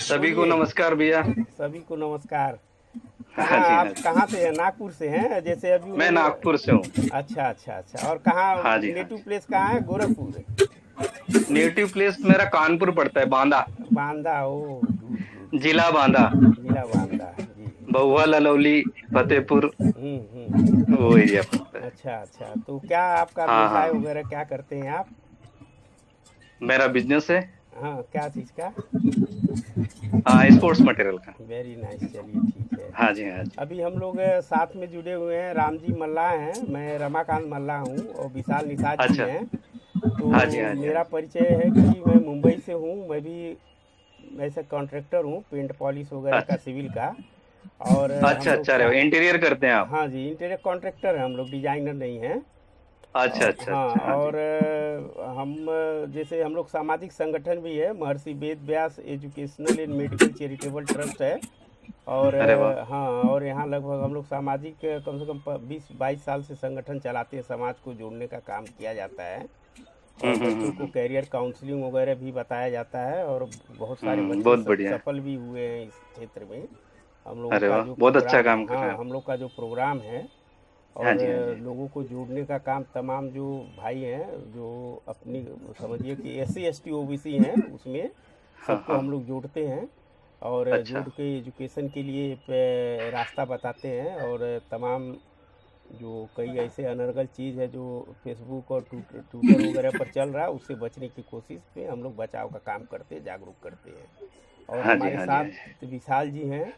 सभी को बोलिए। नमस्कार भैया। सभी को नमस्कार। हाँ कहाँ जी, हाँ आप जी। कहाँ से हैं? नागपुर से हैं जैसे अभी मैं उन्होंने। नागपुर से हूँ। अच्छा अच्छा अच्छा। और कहाँ हाँ जी, हाँ नेटिव जी। प्लेस कहाँ है? गोरखपुर? नेटिव प्लेस मेरा कानपुर पड़ता है, बांदा। बांदा। ओ गुड गुड जिला गुड। बांदा। जिला बांदा जी। बहुआ, ललौली, फतेहपुर, वो हम्म। एरिया पड़ता है। अच्छा अच्छा, तो क्या आपका हाँ व्यवसाय हाँ। वगैरह क्या करते हैं आप? मेरा बिजनेस है। हाँ, क्या चीज़ का? हाँ, स्पोर्ट्स मटेरियल का। वेरी नाइस, चलिए ठीक है। हाँ जी, हाँ जी। अभी हम लोग साथ में जुड़े हुए हैं। राम जी मल्लाह हैं, मैं रमाकांत मल्लाह हूँ, और विशाल निषाद जी अच्छा। हैं। तो हाँ जी, हाँ जी, हाँ मेरा जी। परिचय है कि मैं मुंबई से हूँ। मैं भी ऐसे कॉन्ट्रैक्टर हूँ, पेंट पॉलिश वगैरह का, अच्छा सिविल का। और हम अच्छा लोग अच्छा, अरे इंटीरियर करते हैं आप? हाँ जी, इंटीरियर कॉन्ट्रैक्टर हैं हम लोग, डिजाइनर नहीं हैं। अच्छा और अच्छा हाँ, अच्छा, हाँ जी। और हम जैसे हम लोग सामाजिक संगठन भी है, Maharshi Ved Vyas educational and medical charitable trust है। और अरे वाह। हाँ, और यहाँ लगभग हम लोग सामाजिक कम से कम 20-22 साल से संगठन चलाते हैं। समाज को जोड़ने का काम किया जाता है, और बच्चों को हम्म। कैरियर काउंसलिंग वगैरह भी बताया जाता है। और बहुत सारे बच्चे बहुत बढ़िया। सफल भी हुए हैं इस क्षेत्र में। हम लोगों अरे का वाह, जो बहुत अच्छा प्रोग्राम, काम कर रहे हाँ, हैं आप। हम लोग का जो प्रोग्राम है, हाँ और जी, हाँ जी। लोगों को जोड़ने का काम, तमाम जो भाई हैं जो अपनी, समझिए कि SC ST OBC हैं, उसमें हाँ सबको हाँ। हम लोग जोड़ते हैं। और जोड़ अच्छा। के एजुकेशन के लिए रास्ता बताते हैं। और तमाम जो कई ऐसे अनर्गल चीज़ है जो फेसबुक और ट्विटर वगैरह पर चल रहा है, उससे बचने की कोशिश में हम लोग बचाव का काम करते हैं, जागरूक करते हैं। और हाँ जी, हमारे हाँ जी, हाँ जी। साथ विशाल जी हैं।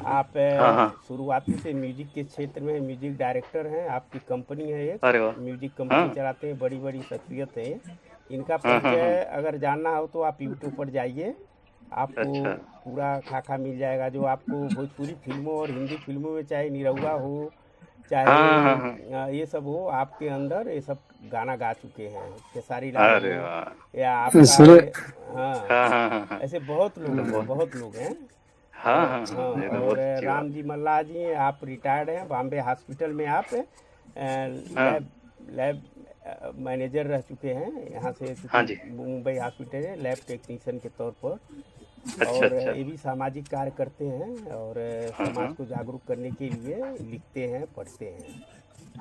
आप हाँ हाँ। शुरुआती से म्यूजिक के क्षेत्र में म्यूजिक डायरेक्टर हैं, आपकी कंपनी है एक, अरे वाह। म्यूजिक कंपनी हाँ चलाते हैं, बड़ी बड़ी शख्सियत है। इनका हाँ। परिचय अगर जानना हो तो आप यूट्यूब पर जाइए, आपको अच्छा। पूरा खाका मिल जाएगा। जो आपको भोजपुरी फिल्मों और हिंदी फिल्मों में, चाहे निरहुआ हो, चाहे हाँ। ये सब हो, आपके अंदर ये सब गाना गा चुके हैं। खेसारी लाल अरे हो, वाह। या आपका सुने। ये, हाँ, हाँ। ऐसे बहुत ये तो लोग हैं, बहुत। बहुत लोग हैं। हाँ और हाँ हाँ, हाँ, ये तो और बहुत अच्छी बात राम जी है। मल्लाह जी हैं, आप रिटायर्ड हैं बॉम्बे हॉस्पिटल में। आप हाँ लैब लैब मैनेजर रह चुके हैं यहाँ से, हाँ चूँकि जी। मुंबई हॉस्पिटल है, लैब टेक्नीशियन के तौर पर। अच्छा और अच्छा। ये भी सामाजिक कार्य करते हैं, और समाज हाँ। को जागरूक करने के लिए लिखते हैं, पढ़ते हैं।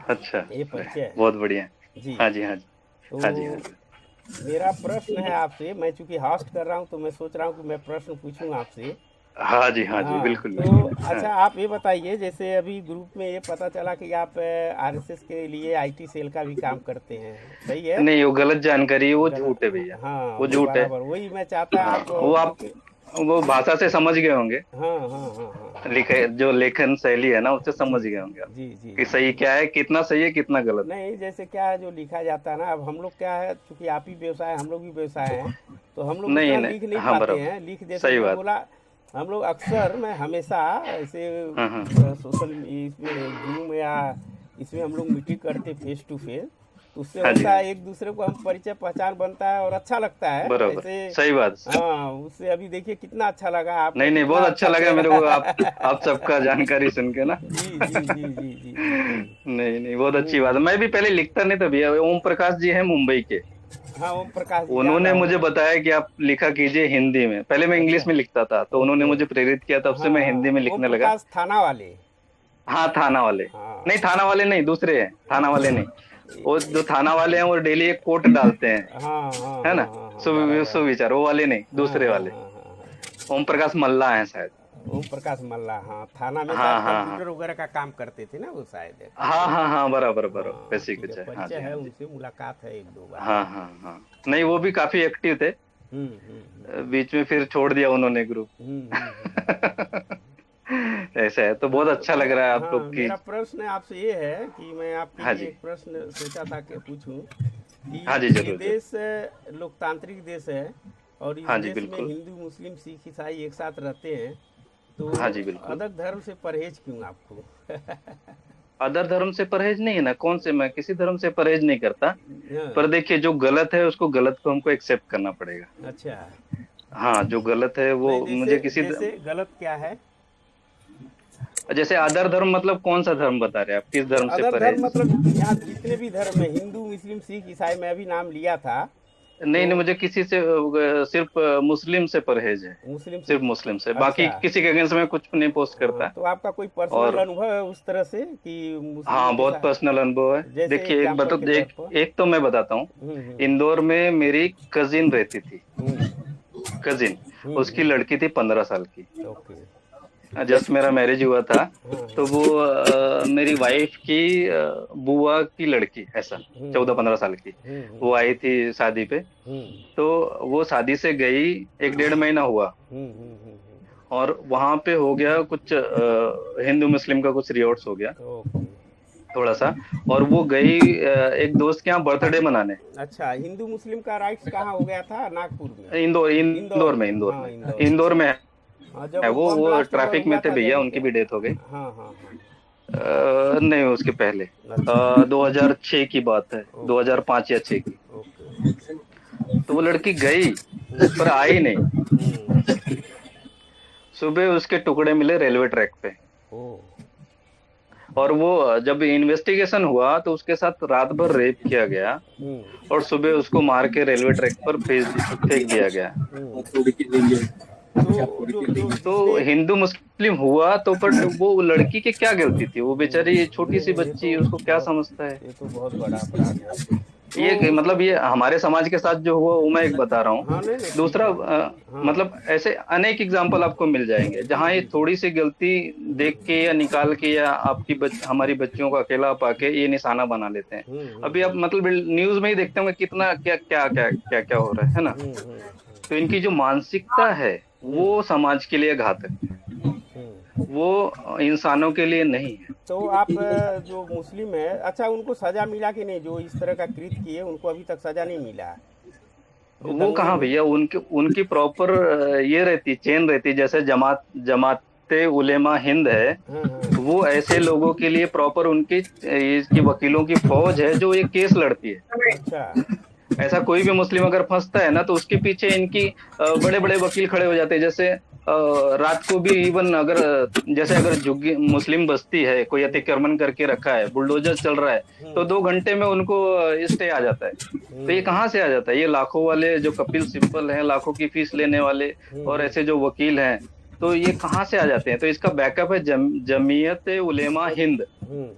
अच्छा। ये अरे, परिचय है बहुत बढ़िया। जी। हाँ जी, हाँ जी। तो हाँ जी, हाँ जी। मेरा प्रश्न है आपसे, मैं चूंकि होस्ट कर रहा हूँ तो मैं सोच रहा हूँ कि मैं प्रश्न पूछूं आपसे। हाँ जी, हाँ, बिल्कुल तो बिल्कुल। हाँ। अच्छा, आप ये बताइए, जैसे अभी ग्रुप में ये पता चला कि आप RSS के लिए IT सेल का भी काम करते हैं, सही है? नहीं, वो गलत जानकारी है, वो गलत, झूठ है भैया। हाँ, वो वो झूठ है। बराबर वही मैं चाहता हाँ, आप, वो आप, क्योंकि वो भाषा से समझ गए होंगे। हाँ हाँ हाँ हाँ हाँ। लिखे जो लेखन शैली है ना, उससे जी समझ गए होंगे आप जी जी कि जी सही जी। क्या है, कितना सही है, कितना गलत है। नहीं, जैसे क्या है जो लिखा जाता है ना, अब हम लोग क्या है, चूंकि आप ही व्यवसाय, हम लोग भी व्यवसाय हैं, तो हम लोग नहीं उतना नहीं। लिख नहीं हाँ, पाते बराबर। हैं। लिख, जैसे सही मैं बात। बोला, हम लोग अक्सर, मैं हमेशा ऐसे हाँ। सोशल इसमें जूम या इसमें हम लोग मीटिंग करते फेस टू फेस, तो उससे हाँ जी, होता हाँ है जी। एक दूसरे को हम परिचय पहचान बनता है और अच्छा लगता है बराबर। ऐसे। सही बात। हाँ, उससे अभी देखिए कितना अच्छा लगा, आपका नहीं नहीं, बहुत कितना अच्छा अच्छा लगा मेरे को चेहरा। आप सबका जानकारी सुन के ना। जी जी जी जी जी जी जी। नहीं नहीं, बहुत अच्छी बात है। हम्म। मैं भी पहले लिखता नहीं था भैया। ओम प्रकाश जी हैं मुंबई के। हाँ, ओम प्रकाश जी जान उन्होंने रहा मुझे हूँ। बताया कि आप लिखा कीजिए हिंदी में। पहले मैं अच्छा। इंग्लिश में लिखता था, तो उन्होंने ओके। मुझे प्रेरित किया, तब से हाँ मैं हिंदी हाँ, में ओम लिखने लगा। प्रकाश थाना वाले। हाँ, थाना वाले। नहीं, हाँ। थाना वाले नहीं, दूसरे हैं। थाना वाले नहीं। वो जो थाना वाले हैं वो डेली एक कोट डालते हैं, हाँ हाँ हाँ है ना? हाँ हाँ, बराबर। सुविचार, वो वाले नहीं, हाँ दूसरे हाँ वाले। हाँ हाँ हाँ। ओम प्रकाश मल्ला है शायद। ओम प्रकाश मल्ला, हाँ, थाना में शायद हाँ। कंप्यूटर वगैरह का काम करते थे ना वो, शायद हाँ करके। हाँ हाँ, बराबर बराबर, हाँ वैसे ही ठीक है, कुछ है। हाँ परिचय जी, है, हाँ जी। उनसे मुलाकात है एक दो बार। हाँ। नहीं, वो भी काफी एक्टिव थे। हम्म। बीच में फिर छोड़ दिया उन्होंने ग्रुप। हम्म। ऐसा है, तो बहुत हाँ, अच्छा तो लग रहा है आप लोग हाँ, की। मेरा प्रश्न आपसे ये है कि मैं आपके हाँ लिए जी। एक प्रश्न सोचा था कि पूछूं, कि हाँ जी, ये जरूर जरूर। देश लोकतांत्रिक देश है, और इस हाँ जी, देश में बिल्कुल। हिंदू मुस्लिम सिख ईसाई एक साथ रहते हैं, तो हाँ जी, बिल्कुल। अलग धर्म से परहेज क्यों आपको? अदर धर्म से परहेज नहीं है ना, कौन से, मैं किसी धर्म से परहेज नहीं करता। हाँ। पर देखिए, जो गलत है उसको गलत को हमको एक्सेप्ट करना पड़ेगा। अच्छा। हाँ, जो गलत है वो नहीं, जैसे मुझे जैसे गलत क्या है? जैसे अदर धर्म मतलब कौन सा धर्म बता रहे हैं आप, किस धर्म से अदर धर्म परहेज? मतलब यहाँ जितने भी धर्म है, हिंदू मुस्लिम सिख ईसाई, मैं भी नाम लिया था, नहीं नहीं, तो मुझे किसी से सिर्फ मुस्लिम से परहेज है। मुस्लिम से। सिर्फ मुस्लिम से, बाकी अच्छा। किसी के अगेंस्ट में कुछ नहीं पोस्ट हाँ, करता। तो आपका कोई पर्सनल और अनुभव है उस तरह से कि मुस्लिमों हाँ, के बहुत साथ? पर्सनल अनुभव है। जैसे देखिए, एग्जाम्पल के तौर पर। एक तो मैं बताता हूँ। हम्म। इंदौर में मेरी कजिन रहती थी। हम्म कजिन, उसकी हम्म। लड़की थी 15 साल की। ओके। जस्ट मेरा मैरिज हुआ था। हाँ तो हाँ। वो मेरी वाइफ की बुआ की लड़की, ऐसा हम्म 14-15 साल की, हम्म। वो आई थी शादी पे। हम्म तो वो शादी से गई, 1-1.5 महीना हुआ, और वहां पे हो गया कुछ हिंदू मुस्लिम का कुछ रिवॉर्ड्स हो गया ओके। थोड़ा सा। और वो गई एक दोस्त के यहाँ बर्थडे मनाने। अच्छा, हिंदू मुस्लिम का राइट्स कहाँ हो गया था? नागपुर में? इंदौर, इंदौर इंदौर में, में, इंदौर हाँ में। इंदौर में। इंदौर में हाँ, है जब वो वो बम वो ब्लास्ट एक बार ट्रैफिक में हुआ थे था भैया, जगह उनकी पे। भी डेथ हो गई। हाँ हाँ हाँ। नहीं, उसके पहले, अच्छा। 2006 की बात है, ओके 2005 या 6 की। ओके। तो वो लड़की गई, पर हम्म आई नहीं। हम्म। सुबह उसके टुकड़े मिले रेलवे ट्रैक पे। ओ। और वो जब इन्वेस्टिगेशन हुआ तो उसके साथ रात भर रेप किया गया, और सुबह उसको मार के रेलवे ट्रैक पर फेंक दिया गया। तो जो जो तो जिसने। हिंदू मुस्लिम हुआ तो, बट वो लड़की की क्या गलती थी? वो बेचारी छोटी सी नहीं, बच्ची, उसको क्या समझता है? ये तो बहुत बड़ा अपराध है। तो मतलब ये हमारे समाज के साथ जो हुआ, वो मैं एक बता रहा हूँ। हाँ, नहीं नहीं, ठीक दूसरा है। हाँ। मतलब ऐसे अनेक एग्जाम्पल आपको मिल जाएंगे, जी जहाँ ये जी जी। थोड़ी सी गलती देख के या निकाल के, या हमारी बच्चियों को अकेला पाके ये निशाना बना लेते हैं। अभी आप हम्म। मतलब न्यूज में ही देखते होंगे कितना क्या क्या क्या क्या क्या हो रहा है ना। हम्म। तो इनकी जो मानसिकता है, हम्म वो समाज के लिए घातक है। हम्म। वो इंसानों के लिए नहीं है। तो आप जो मुस्लिम है, अच्छा उनको सजा मिला कि नहीं? जो इस तरह का कृत्य किए उनको अभी तक सजा नहीं मिला? जो वो दंगे कहाँ में। भैया, उनकी उनकी प्रॉपर ये रहती, चेन रहती, जैसे जमाते उलेमा हिंद है। हाँ हाँ। वो ऐसे लोगों के लिए प्रॉपर उनकी इसकी वकीलों की फौज है, जो ये केस लड़ती है। अच्छा। ऐसा कोई भी मुस्लिम अगर फंसता है ना, तो उसके पीछे इनकी बड़े बड़े वकील खड़े हो जाते हैं। जैसे रात को भी इवन अगर जैसे अगर झुग्गी मुस्लिम बस्ती है, कोई अतिक्रमण करके रखा है, बुलडोजर चल रहा है, तो हम्म 2 घंटे में उनको स्टे आ जाता है। तो ये हम्म कहाँ से आ जाता है? ये लाखों वाले जो कपिल सिब्बल हैं, लाखों की फीस लेने वाले, और हम्म। ऐसे जो वकील हैं, तो ये कहाँ से आ जाते हैं? तो इसका बैकअप है जमीयत उलेमा हिंद। हम्म।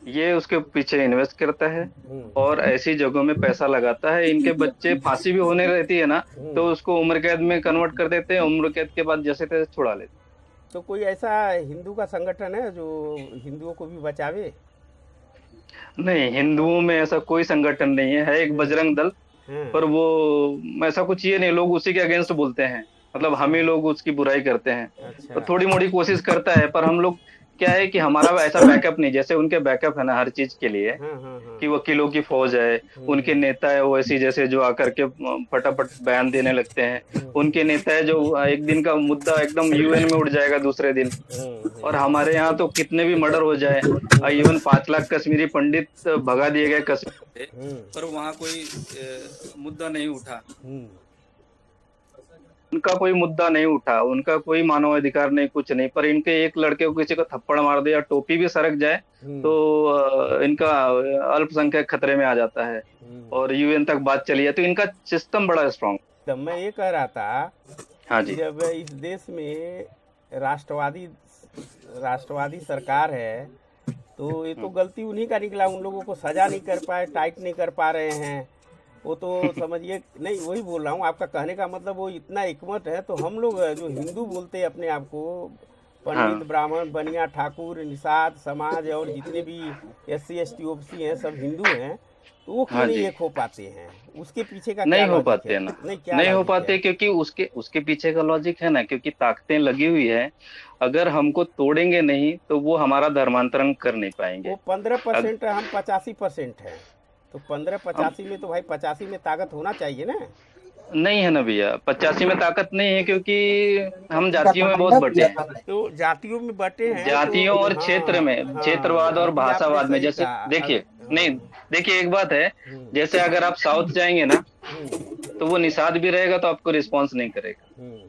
ये उसके पीछे इन्वेस्ट करता है, हम्म और ऐसी जगहों में पैसा लगाता है। इनके बच्चे, फांसी भी होने रहती है ना, हम्म। तो उसको उम्र कैद में कन्वर्ट कर देते हैं, उम्र कैद के बाद जैसे तैसे छुड़ा लेते तो कोई ऐसा हिंदू का संगठन है जो हिंदुओं को भी बचावे? हैं। नहीं, हिंदुओं में ऐसा कोई संगठन नहीं है एक हम्म। बजरंग दल। हाँ। पर वो ऐसा कुछ ये नहीं, लोग उसी के अगेंस्ट बोलते हैं। मतलब हम अच्छा। ही लोग उसकी बुराई करते हैं। अच्छा। तो थोड़ी मोड़ी कोशिश करता है, पर हम लोग क्या है कि हमारा ऐसा बैकअप नहीं, जैसे उनके बैकअप है ना हर चीज के लिए, हाँ हाँ हाँ। कि वकीलों की फौज है। उनके हम्म नेता है वो ऐसी, जैसे जो आकर के फटाफट बयान देने लगते हैं। हम्म उनके नेता है जो एक दिन का मुद्दा एकदम यूएन में उठ जाएगा दूसरे दिन। और हमारे यहाँ तो कितने भी मर्डर हो जाए, इवन 5 लाख कश्मीरी पंडित भगा दिए गए कश्मीर से, हम्म पर वहाँ कोई मुद्दा नहीं उठा। हम्म। उनका कोई मुद्दा नहीं उठा, उनका कोई मानवाधिकार नहीं, कुछ नहीं। पर इनके एक लड़के को किसी को थप्पड़ मार दे या टोपी भी सरक जाए, हम्म तो इनका अल्पसंख्यक खतरे में आ जाता है, हम्म। और यूएन तक बात चली है। तो इनका सिस्टम बड़ा स्ट्रांग। तब मैं ये कह रहा था हाँ कि जी। जब इस देश में राष्ट्रवादी राष्ट्रवादी सरकार है, तो ये तो गलती उन्हीं का निकला। उन लोगों को सजा नहीं कर पाए, टाइट नहीं कर पा रहे हैं। वो तो समझिए, नहीं वही बोल रहा हूँ, आपका कहने का मतलब वो इतना एकमत है। तो हम लोग जो हिंदू बोलते हैं अपने आप को, पंडित हाँ ब्राह्मण बनिया ठाकुर निषाद समाज और जितने भी SC ST OBC हैं, सब हिंदू हैं। तो वो क्यों हाँ नहीं जी। एक हो पाते हैं? उसके पीछे का क्या नहीं हो लॉजिक पाते है? हैं ना, नहीं, क्या नहीं हो लॉजिक है? पाते, क्योंकि उसके उसके पीछे का लॉजिक है ना, क्योंकि ताकतें लगी हुई है। अगर हमको तोड़ेंगे नहीं, तो वो हमारा धर्मांतरण कर नहीं वो पाएंगे। 15% है, हम 85% है। तो 15-85 अब में तो भाई 85 में ताकत होना चाहिए ना? नहीं है ना भैया, 85 में ताकत नहीं है, क्योंकि हम जातियों में बहुत बटे हैं। तो जातियों में बटे हैं तो। जातियों और क्षेत्र में, हाँ क्षेत्रवाद हाँ, और अभी आपने भाषावाद में, सही जैसे कहा। देखिए, नहीं, हाँ। देखिए एक बात है, हम्म जैसे अगर आप साउथ जाएंगे ना, हम्म तो वो निषाद भी रहेगा तो आपको रिस्पॉन्स नहीं करेगा। हम्म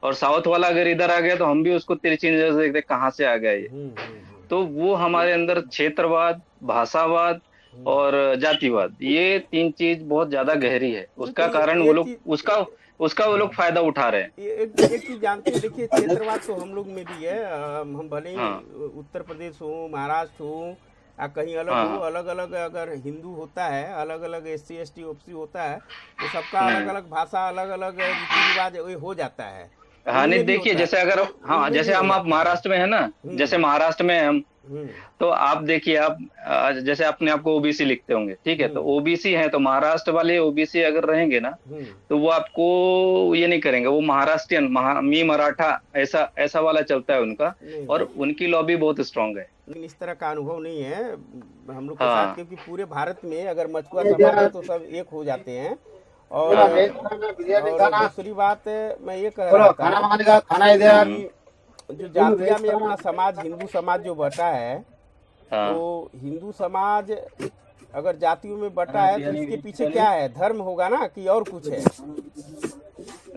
और साउथ वाला अगर इधर आ गया, तो हम भी उसको तिरछी नजर से देखते हैं, कहाँ से आ गया ये। हम्म हम्म तो वो हमारे अंदर क्षेत्रवाद, भाषावाद और जातिवाद, ये तीन चीज बहुत ज्यादा गहरी है। नहीं तो उसका कारण वो एक लोग चीज, उसका उसका वो लोग फायदा उठा रहे हैं। एक चीज जानते हैं, देखिए क्षेत्रवाद तो हम लोग में भी है। हम भले ही हाँ उत्तर प्रदेश हो, महाराष्ट्र हो, या कहीं अलग हाँ हो, हाँ। अलग अलग अगर हिंदू होता है, अलग अलग SC ST OBC होता है, तो सबका अलग हम्म। अलग भाषा, अलग अलग रीति रिवाज ये हो जाता है। तो हाँ नहीं उनमें भी देखिए, होता है, जैसे अगर हाँ, उनमें भी जैसे हो हम आप जाता है। महाराष्ट्र में है ना, हम्म। जैसे महाराष्ट्र में हम, हम्म। तो आप देखिए, आप जैसे अपने आप को ओबीसी लिखते होंगे, ठीक है, तो हम्म। ओबीसी है, तो महाराष्ट्र वाले ओबीसी अगर रहेंगे ना, हम्म। तो वो आपको ये नहीं करेंगे, वो महाराष्ट्रियन मी मराठा, ऐसा ऐसा वाला चलता है उनका। नहीं और नहीं, उनकी लॉबी बहुत स्ट्रांग है। लेकिन इस तरह का अनुभव नहीं है हम लोग के साथ, हाँ क्योंकि पूरे भारत में अगर मछुआ समाज है तो सब एक हो जाते हैं। और हाँ हाँ। दूसरी बात मैं ये कह रहा था हम्म। कि जो जातिया में अपना समाज, हिंदू समाज जो बटा है, तो हाँ, हिंदू समाज अगर जातियों में बटा है तो इसके पीछे क्या है? धर्म होगा ना, कि और कुछ है?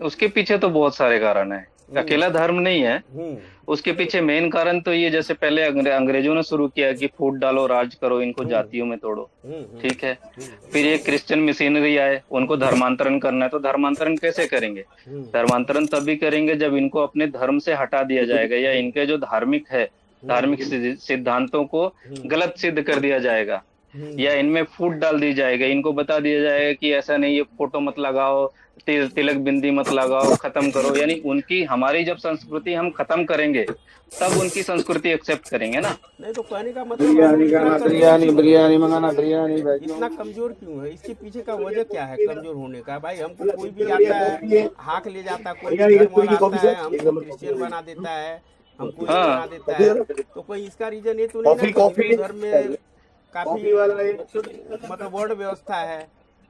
उसके पीछे तो बहुत सारे कारण है, हम्म। अकेला धर्म नहीं है। हम्म। उसके पीछे मेन कारण तो ये, जैसे पहले अंग्रेजों ने शुरू किया कि फूट डालो, राज करो, इनको हम्म। जातियों में तोड़ो, हम्म। ठीक है। हम्म। फिर ये क्रिश्चियन मिशनरी आए, उनको धर्मांतरण करना है, तो धर्मांतरण कैसे करेंगे? हम्म। धर्मांतरण तभी करेंगे जब इनको अपने धर्म से हटा दिया जाएगा, या हम्म। इनके जो धार्मिक है, धार्मिक हम्म। सिद्धांतों को हम्म। गलत सिद्ध कर दिया जाएगा, हम्म। या इनमें फूट डाल दी जाएगी, इनको बता दिया जाएगा कि ऐसा नहीं, ये फोटो मत लगाओ, तिलक बिंदी मत लगाओ, खत्म करो। यानी उनकी, हमारी जब संस्कृति हम खत्म करेंगे, तब उनकी संस्कृति एक्सेप्ट करेंगे ना। नहीं तो कहने का मतलब हम लोग इतना कमजोर क्यों है? बिरयानी मंगाना, बिरयानी इतना कमजोर क्यों है? इसके पीछे का वजह क्या है कमजोर होने का? भाई हमको कोई भी आता है, हाक ले जाता है, कोई भी धर्म वाला आता है हमको क्रिश्चियन बना देता है, हमको ये बना हाँ देता है। तो कोई इसका रीजन ये तो नहीं ना कि हिंदू धर्म में काफी मतलब वर्ण व्यवस्था है।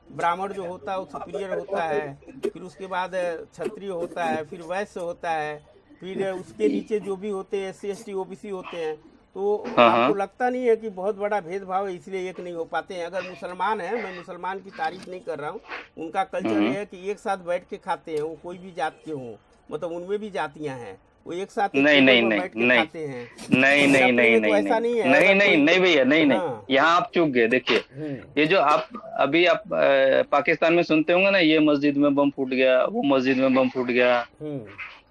ब्राह्मण जो होता है वो सुपीरियर होता है, फिर उसके बाद क्षत्रिय होता है, फिर वैश्य होता है, फिर उसके नीचे जो भी होते हैं SC ST OBC होते हैं। तो हाँ आपको हाँ। लगता नहीं है कि बहुत बड़ा भेदभाव है, इसलिए एक नहीं हो पाते हैं? अगर मुसलमान है, मैं मुसलमान की तारीफ नहीं कर रहा हूँ, उनका कल्चर हम्म। ये है कि एक साथ बैठ के खाते हैं, वो कोई भी जात के हों, मतलब उनमें भी जातियाँ हैं, वो एक साथ एक नहीं टेबल नहीं पर नहीं बैठ के नहीं खाते हैं। नहीं लेकिन नहीं अपने नहीं में तो नहीं ऐसा नहीं नहीं है। नहीं अगर नहीं कोई, नहीं भैया, नहीं नहीं, हाँ। यहाँ आप चूक गए। देखिए, हम्म। ये जो आप अभी आप पाकिस्तान में सुनते होंगे ना, ये मस्जिद में बम फूट गया, वो मस्जिद में बम फूट गया। हम्म।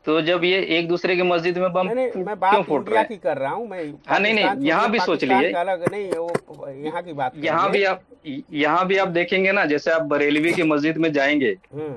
तो जब ये एक दूसरे की मस्जिद में बम नहीं नहीं, फूट मैं क्यों बात फूट इंडिया रहे हैं? की कर रहा हूँ। मैं हाँ नहीं पाकिस्तान नहीं, छोड़िए, यहाँ भी सोच पाकिस्तान लीजिए। का अलग नहीं है, वो यहाँ की बात यहाँ करिए। भी आप यहाँ भी आप देखेंगे ना, जैसे आप बरेलवी की मस्जिद में जाएंगे, हम्म।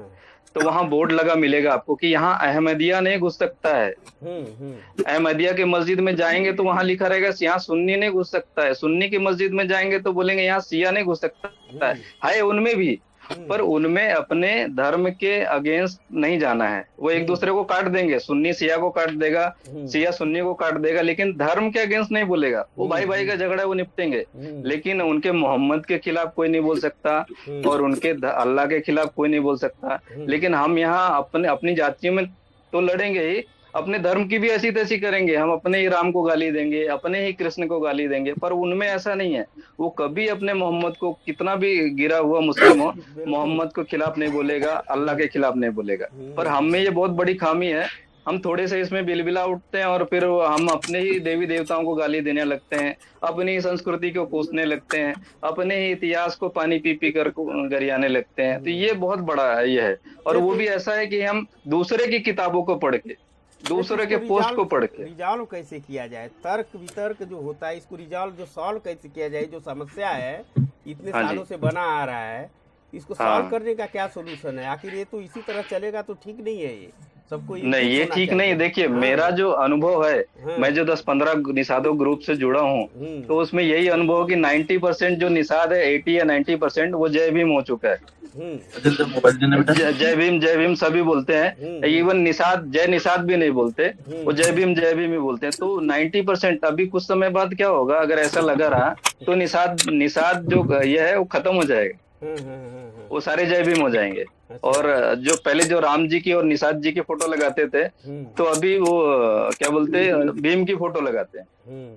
तो वहां बोर्ड लगा मिलेगा आपको कि यहाँ अहमदिया नहीं घुस सकता है। हम्म। हम्म। अहमदिया की मस्जिद में जाएंगे तो वहां लिखा रहेगा यहाँ सुन्नी नहीं घुस सकता है। सुन्नी की मस्जिद में जाएंगे तो बोलेंगे यहाँ शिया नहीं घुस सकता हम्म। है उनमें भी। हम्म। पर उनमें अपने धर्म के अगेंस्ट नहीं जाना है, वो एक हम्म। दूसरे को काट देंगे, सुन्नी शिया को काट देगा, हम्म। शिया सुन्नी को काट देगा, लेकिन धर्म के अगेंस्ट नहीं बोलेगा। वो हम्म। भाई भाई का झगड़ा है, वो निपटेंगे। हम्म। लेकिन उनके मोहम्मद के खिलाफ कोई नहीं बोल सकता, हम्म। और उनके अल्लाह के खिलाफ कोई नहीं बोल सकता। हम्म। लेकिन हम यहाँ अपने अपनी जातियों में तो लड़ेंगे ही, अपने धर्म की भी ऐसी तैसी करेंगे। हम अपने ही राम को गाली देंगे, अपने ही कृष्ण को गाली देंगे, पर उनमें ऐसा नहीं है। वो कभी अपने मोहम्मद को, कितना भी गिरा हुआ मुस्लिम हो, बिल्कुल। मोहम्मद को खिलाफ नहीं बोलेगा, अल्लाह के खिलाफ नहीं बोलेगा। पर हम्म। हम में ये बहुत बड़ी खामी है, हम थोड़े से इसमें बिलबिला उठते हैं, और फिर हम अपने ही देवी देवताओं को गाली देने लगते हैं, अपनी ही संस्कृति को कोसने लगते हैं, अपने ही इतिहास को पानी पी पी कर गरियाने लगते हैं। तो ये बहुत बड़ा है, ये है। और नहीं वो तो भी ऐसा है कि हम दूसरे की किताबों को पढ़ के, नहीं तो दूसरे के इसको पोस्ट को पढ़ के। रिजॉल्व कैसे किया जाए? तर्क वितर्क जो होता है, इसको रिजॉल्व जो सॉल्व कैसे किया जाए? जो समस्या है इतने हाँ सालों जी। से बना आ रहा है, इसको सॉल्व हाँ करने का क्या सोल्यूशन है? आखिर ये तो इसी तरह चलेगा तो ठीक नहीं है। ये सबको नहीं, एकजुट ये होना ठीक चाहिए। नहीं। देखिए, मेरा हाँ। जो अनुभव है, मैं हाँ। जो 10-15 निषादों ग्रुप से जुड़ा हूँ, हम्म। तो उसमें यही अनुभव है कि 90% जो निषाद है, 80 या 90% वो जय भीम हो चुका है। हम्म। जय भीम सभी बोलते हैं, हम्म। इवन निषाद, जय निषाद भी नहीं बोलते, वो हम्म। जय भीम ही बोलते हैं। तो 90%, अभी कुछ समय बाद क्या होगा, अगर ऐसा लगा रहा, तो निषाद निषाद जो ये है वो खत्म हो जाएगा, हम्म। हम्म। वो सारे जय भीम हो जाएंगे। अच्छा। और जो पहले जो राम जी की और निषाद जी की फोटो लगाते थे, हम्म। तो अभी वो क्या बोलते हैं, भीम की फोटो लगाते हैं। हम्म।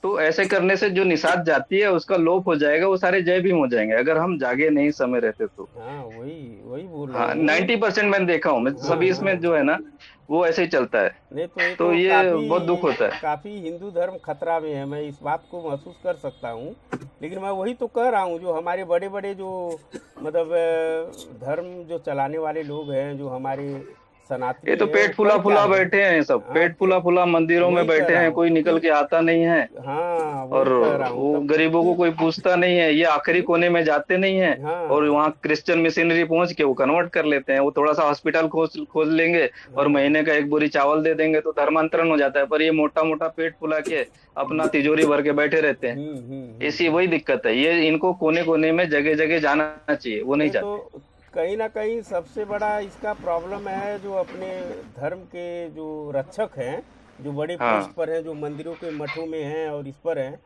तो ऐसे करने से जो निषाद जाति है उसका लोप हो जाएगा, वो सारे जय भीम हो जाएंगे अगर हम जागे नहीं समय रहते तो। हाँ, वही वही बोल रहा हाँ, हूँ। 90% मैंने देखा हूँ, मैं हाँ सभी इसमें हाँ। जो है ना वो ऐसे ही चलता है। नहीं तो ये तो तो ये काफ़ी बहुत दुख होता है। काफ़ी हिंदू धर्म खतरा में है, मैं इस बात को महसूस कर सकता हूँ। लेकिन मैं वही तो कह रहा हूँ, जो हमारे बड़े बड़े जो मतलब धर्म जो चलाने वाले लोग हैं, जो हमारे ये सनातनी तो हैं, वो पेट फुला कर क्या फुला रहे हैं। बैठे हैं, सब हाँ, पेट फुला फुला मंदिरों में वही कह बैठे रहा हैं, हूँ कोई निकल क्योंकि के आता नहीं है। हाँ, और वही कह रहा हूँ वो तब गरीबों को क्योंकि कोई पूछता नहीं है, ये आखिरी कोने में जाते नहीं है। और हाँ वहाँ क्रिश्चियन मिशनरी पहुंच के वो कन्वर्ट कर लेते हैं, वो थोड़ा सा हॉस्पिटल खोज खोज लेंगे और हाँ। महीने का एक बोरी चावल दे देंगे तो धर्मांतरण हो जाता है। पर ये मोटा मोटा पेट फुला के अपना तिजोरी भर के बैठे रहते हैं। इसी हम्म। वही दिक्कत है, ये इनको कोने कोने में जगह जगह जाना चाहिए, वो नहीं नहीं तो चाहते। कहीं ना कहीं सबसे बड़ा इसका प्रॉब्लम है, जो अपने धर्म के जो रक्षक हैं, जो बड़े पोस्ट हाँ। पर हैं, जो मंदिरों के मठों में हैं और इस पर हैं,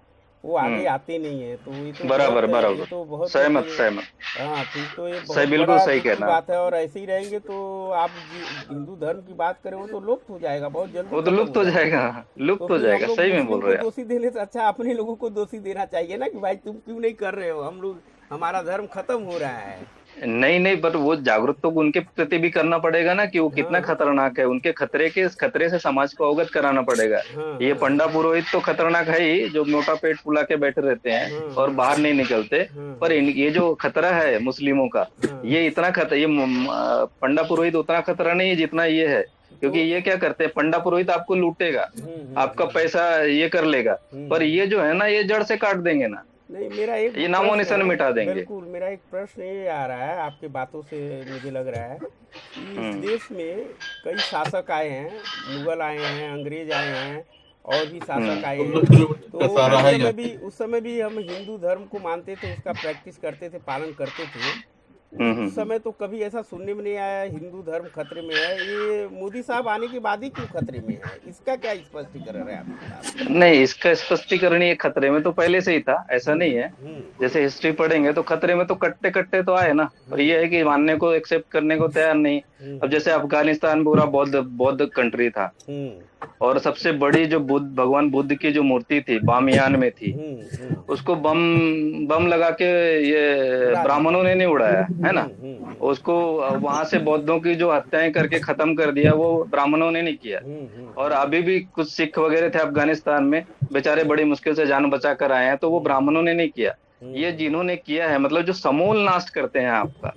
वो आगे हम्म। आते नहीं हैं। तो बराबर ये बराबर। तो बहुत सहमत फिर सहमत। हाँ, फिर तो ये सही, बहुत बिल्कुल बड़ा सही दुख की कहना। बात है। और ऐसे ही रहेंगे तो आप हिंदू धर्म की बात करें, वो तो लुप्त हो जाएगा, बहुत जल्दी वो तो खत्म लुप्त हो हो जाएगा। जाएगा, तो लुप्त हो फिर हम जाएगा, लोग सही में बोल मुस्लिम को रहे हैं। दोषी देने से अच्छा अपने लोगों को दोषी देना चाहिए ना, कि भाई तुम क्यों नहीं कर रहे हो, हम लोग हमारा धर्म खत्म हो रहा है। नहीं नहीं, पर वो जागरूक तो उनके प्रति भी करना पड़ेगा ना कि वो कितना हाँ खतरनाक है, उनके खतरे के, इस खतरे से समाज को अवगत कराना पड़ेगा। हाँ ये हाँ पंडा पुरोहित तो खतरनाक है ही, जो मोटा पेट फुला के बैठे रहते हैं हाँ और हाँ बाहर नहीं निकलते। हाँ पर ये जो खतरा है मुस्लिमों का, हाँ। ये इतना खतरा, ये पंडा पुरोहित उतना खतरा नहीं है जितना ये है। तो क्योंकि ये क्या करते हैं, पंडा पुरोहित आपको लूटेगा, आपका पैसा ये कर लेगा। पर हम्म। ये जो है ना, ये जड़ से काट देंगे ना, नहीं, मेरा एक ये नामो प्रश्न निशान है, मिटा देंगे। बिल्कुल मेरा एक प्रश्न ये आ रहा है, आपकी बातों से मुझे लग रहा है कि इस हम्म। देश में कई शासक आए हैं, मुगल आए हैं, अंग्रेज आए हैं, और भी शासक आए हम्म। हैं। तो उस समय भी हम हिंदू धर्म को मानते थे, उसका प्रैक्टिस करते थे, पालन करते थे। उस हम्म। समय तो कभी ऐसा सुनने में नहीं आया हिंदू धर्म खतरे में है। ये मोदी साहब आने के बाद ही क्यों खतरे में है, इसका क्या स्पष्टीकरण है आपके पास? नहीं, इसका स्पष्टीकरण ये खतरे में तो पहले से ही था, ऐसा नहीं है। हम्म जैसे हिस्ट्री पढ़ेंगे तो खतरे में तो कट्टे कट्टे तो आए ना, और हम्म ये है कि मानने को, एक्सेप्ट करने को तैयार नहीं। अब हम्म जैसे अफगानिस्तान पूरा बौद्ध बौद्ध कंट्री था, हम्म और सबसे बड़ी जो भगवान बुद्ध की जो मूर्ति थी बामियान में थी, हम्म। उसको बम बम लगा के ये उड़ा दिया। ब्राह्मणों ने नहीं उड़ाया है ना। उसको वहां से बौद्धों की जो हत्याएं करके खत्म कर दिया, वो ब्राह्मणों ने नहीं किया। और अभी भी कुछ सिख वगैरह थे अफगानिस्तान में, बेचारे बड़ी मुश्किल से जान बचा कर आए हैं, तो वो ब्राह्मणों ने नहीं किया। ये जिन्होंने किया है, मतलब जो समूल नाश करते हैं आपका।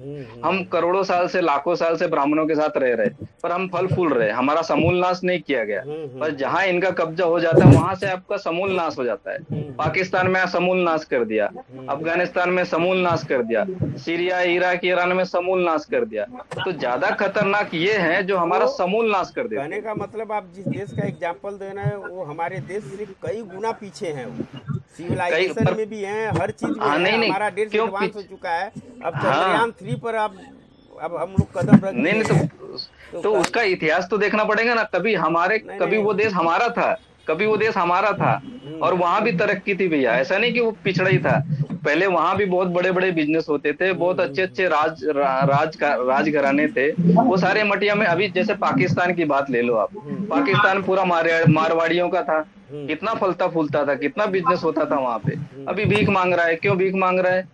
हम करोड़ों साल से, लाखों साल से ब्राह्मणों के साथ रह रहे, पर हम फल फूल रहे, हमारा समूल नाश नहीं किया गया। पर जहां इनका कब्जा हो जाता है, वहां से आपका समूल नाश हो जाता है। पाकिस्तान में समूल नाश कर दिया, अफगानिस्तान में समूल नाश कर दिया, सीरिया, इराक, ईरान में समूल नाश कर दिया। तो ज्यादा खतरनाक ये है जो हमारा तो समूल नाश कर देते कहने हैं। का मतलब, आप जिस देश का एग्जाम्पल दे रहे हैं, वो हमारे देश से कई गुना पीछे हैं। वो कई सिविलाइजेशन पर, में भी हैं, हर चीज में हाँ, है। नहीं नहीं, हमारा देश क्यों एडवांस हो चुका है। अब हाँ, चंद्रयान 3 पर अब हम लोग कदम रख नहीं दिए नहीं, हैं। तो उसका इतिहास तो देखना पड़ेगा ना। नहीं कभी नहीं। वो देश हमारा था, कभी वो देश हमारा था, और वहां भी तरक्की थी भैया, ऐसा नहीं कि वो पिछड़ा ही था। पहले वहां भी बहुत बड़े बड़े बिजनेस होते थे, बहुत अच्छे अच्छे राजघराने थे। वो सारे मटिया में, अभी जैसे पाकिस्तान की बात ले लो आप, पाकिस्तान पूरा मारवाड़ियों का था। कितना फलता फूलता था, कितना बिजनेस होता था वहां पे। अभी भीख मांग रहा है, क्यों भीख मांग रहा है?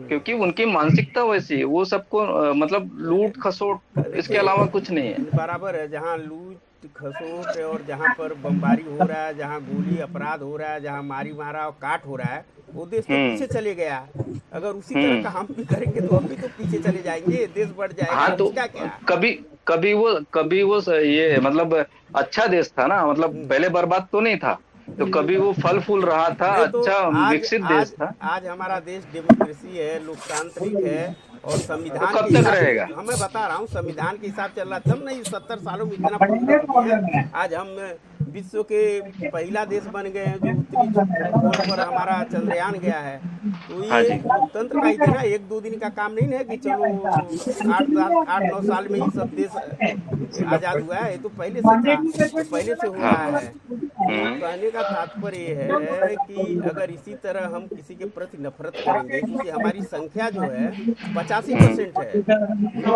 क्योंकि उनकी मानसिकता वैसी है, वो सबको मतलब लूट खसोट, इसके देखिए, अलावा कुछ नहीं है। बराबर है, जहाँ लूट खसोट है और जहाँ पर बमबारी हो रहा है, जहाँ गोली अपराध हो रहा है, जहाँ मारी मारा और काट हो रहा है, वो देश तो हम्म। पीछे चले गया। अगर उसी तरह का हम्म। हम भी करेंगे तो हम भी तो पीछे चले जाएंगे, देश बढ़ जाएगा, हाँ, तो उसका क्या? कभी कभी वो ये मतलब अच्छा देश था ना, मतलब हम्म। पहले बर्बाद तो नहीं था। तो कभी वो फल फूल रहा था, नहीं तो अच्छा आज विकसित देश आज था। आज हमारा देश डेमोक्रेसी है, लोकतांत्रिक है, और तो संविधान के कब तक हिसाब रहेगा? से, मैं बता रहा हूँ, संविधान के हिसाब चल रहा, तब नहीं 70 सालों में इतना प्रगति किए हैं। आज हम विश्व के पहला देश बन गए हैं, जो उत्तरी ध्रुव पर हमारा चंद्रयान गया है। तो हाँ ये जी। लोकतंत्र का ही देना, एक दो दिन का काम नहीं है कि चलो 8 9 साल में ही सब देश आज़ाद हुआ है। ये तो पहले से था, तो पहले से हो हाँ। रहा है। तो कहने का तात्पर्य ये है कि अगर इसी तरह हम किसी के प्रति नफरत करेंगे, क्योंकि हमारी संख्या जो है 85% है।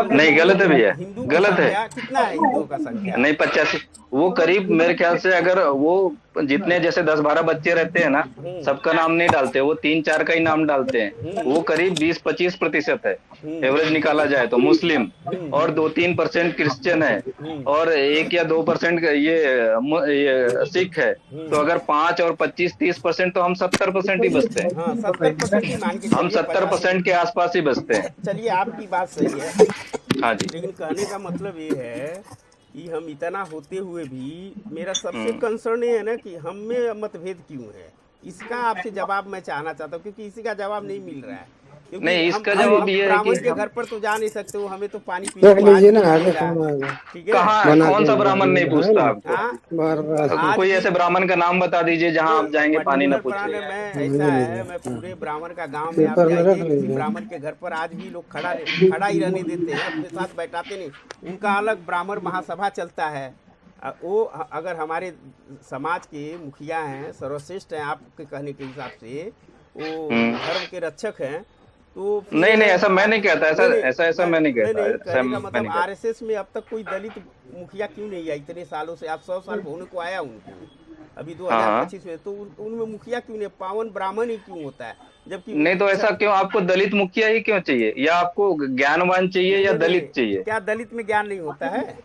नहीं, गलत है भैया, हिंदू की गलत है। संख्या कितना है? हिंदुओं का संख्या नहीं, 85, वो करीब मेरे ख्याल से, अगर वो जितने जैसे 10-12 बच्चे रहते हैं ना, सबका नाम नहीं डालते, वो 3-4 का ही नाम डालते हैं। वो करीब 20-25% है, एवरेज निकाला जाए तो मुस्लिम, और 2-3% क्रिश्चियन है, और 1 या 2% ये सिख है। तो अगर 5 और 25-30% तो हम 70% ही बचते हैं। हाँ 70% ही मान के हम चलिए, 70% के आसपास ही बचते हैं। चलिए आपकी बात सही है, हाँ जी। लेकिन कहने का मतलब ये है कि हम इतना होते हुए भी मेरा सबसे हम्म। कंसर्न ये है ना कि हम में मतभेद क्यों है। इसका आपसे जवाब मैं चाहना चाहता हूँ, क्योंकि इसी का जवाब नहीं मिल रहा है। क्योंकि नहीं, हम इसका हम जवाब हम ये है कि ब्राह्मण के हम घर पर तो जा नहीं सकते, वो हमें तो पानी पीने देख को आज लीजिए भी ना, नहीं आगे मिला। फोन आ गया। ठीक है। कहाँ, बना कौन के सा ब्राह्मण नहीं पूछता आपको? हाँ बार बार आज कोई भी ऐसे ब्राह्मण का नाम बता दीजिए जहां आप जाएंगे पानी ना पर्टिकुलर पूछे। ब्राह्मण में ऐसा ये है, मैं लीजिए, पूरे ब्राह्मण का गांव में आप पेपर में रख जाइए, किसी लीजिए। ब्राह्मण के घर पर आज भी लोग खड़ा ही रहने देते हैं, अपने साथ बैठाते नहीं। उनका अलग ब्राह्मण महासभा चलता है। वो अगर हमारे समाज के मुखिया हैं, सर्वश्रेष्ठ हैं आपके कहने के हिसाब से, वो धर्म के रक्षक हैं, तो फिर नहीं नहीं, ऐसा मैं नहीं कहता, ऐसा नहीं, ऐसा ऐसा मैं नहीं नहीं कहता, नहीं, ऐसा कहने का मैं मतलब नहीं कहता। आरएसएस में अब तक कोई दलित मुखिया क्यों नहीं आया इतने सालों से? आप 100 साल होने को आया उनको, अभी हाँ 2025 में, तो उनमें मुखिया क्यों नहीं? पावन ब्राह्मण ही क्यों होता है? जबकि नहीं, तो ऐसा क्यों? आपको दलित मुखिया ही क्यों चाहिए, या आपको ज्ञानवान चाहिए, या नहीं नहीं, दलित चाहिए? क्या दलित में ज्ञान नहीं होता है?